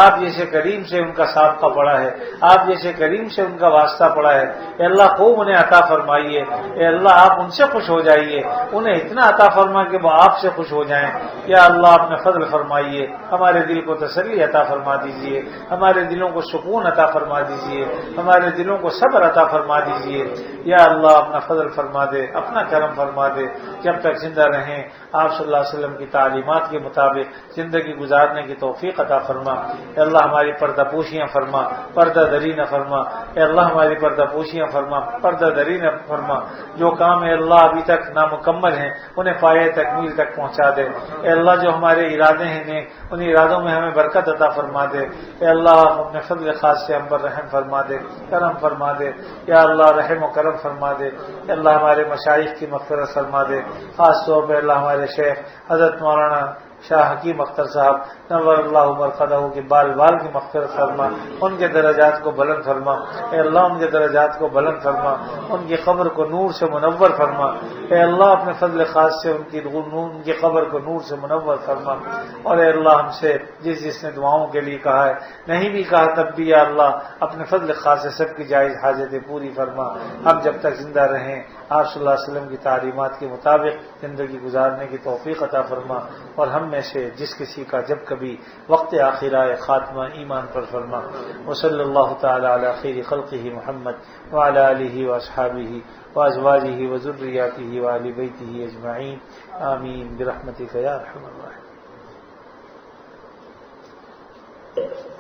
آپ جیسے کریم سے ان کا سابقہ پڑا ہے، آپ جیسے کریم سے ان کا واسطہ پڑا ہے، اے اللہ خوب انہیں عطا فرمائیے، اے اللہ آپ ان سے خوش ہو جائیے، انہیں اتنا عطا فرما کہ وہ آپ سے خوش ہو جائیں۔ یا اللہ اپنے فضل فرمائیے، ہمارے دل کو تسلی عطا فرما دیجیے، ہمارے دلوں کو سکون عطا فرما دیجئے، ہمارے دلوں کو صبر عطا فرما دیجئے۔ یا اللہ اپنا فضل فرما دے، اپنا کرم فرما دے، جب تک زندہ رہیں آپ صلی اللہ علیہ وسلم کی تعلیمات کے مطابق زندگی گزارنے کی توفیق عطا فرما۔ اے اللہ ہماری پردہ پوشیاں فرما، پردہ دری نہ فرما، اے اللہ ہماری پردہ پوشیاں فرما، پردہ دری نہ فرما۔ جو کام اے اللہ ابھی تک نامکمل ہیں انہیں پایہ تکمیل تک پہنچا دے۔ اے اللہ جو ہمارے ارادے ہیں ان ارادوں میں ہمیں برکت عطا فرما دے۔ اے اللہ اپنے فضل خاص سے ہم پر رحم فرما دے، کرم فرما دے۔ یا اللہ رحم و کرم فرما دے۔ اے اللہ ہمارے مشائخ کی مغفرت فرما دے، خاص طور پہ اللہ ہمارے شیخ حضرت مولانا شاہ حکیم اختر صاحب نور اللہ مرقدہ کی بال کی مغفرت فرما، ان کے درجات کو بلند فرما۔ اے اللہ ان کے درجات کو بلند فرما، ان کی قبر کو نور سے منور فرما۔ اے اللہ اپنے فضل خاص سے ان کی قبر کو نور سے منور فرما۔ اور اے اللہ ہم سے جس نے دعاؤں کے لیے کہا ہے، نہیں بھی کہا تب بھی یا اللہ اپنے فضل خاص سے سب کی جائز حاجتیں پوری فرما۔ ہم جب تک زندہ رہیں آپ صلی اللہ علیہ وسلم کی تعلیمات کے مطابق زندگی گزارنے کی توفیق عطا فرما، اور ہم میں سے جس کسی کا جب کبھی وقت آخر آئے خاتمہ ایمان پر فرما۔ وصلی اللہ تعالی علی خیر خلقہ محمد وعلی آلہ واصحابہ وازواجہ وذریاتہ وآل بیتہ اجمعین آمین برحمتک یا ارحم الراحمین۔ ہے.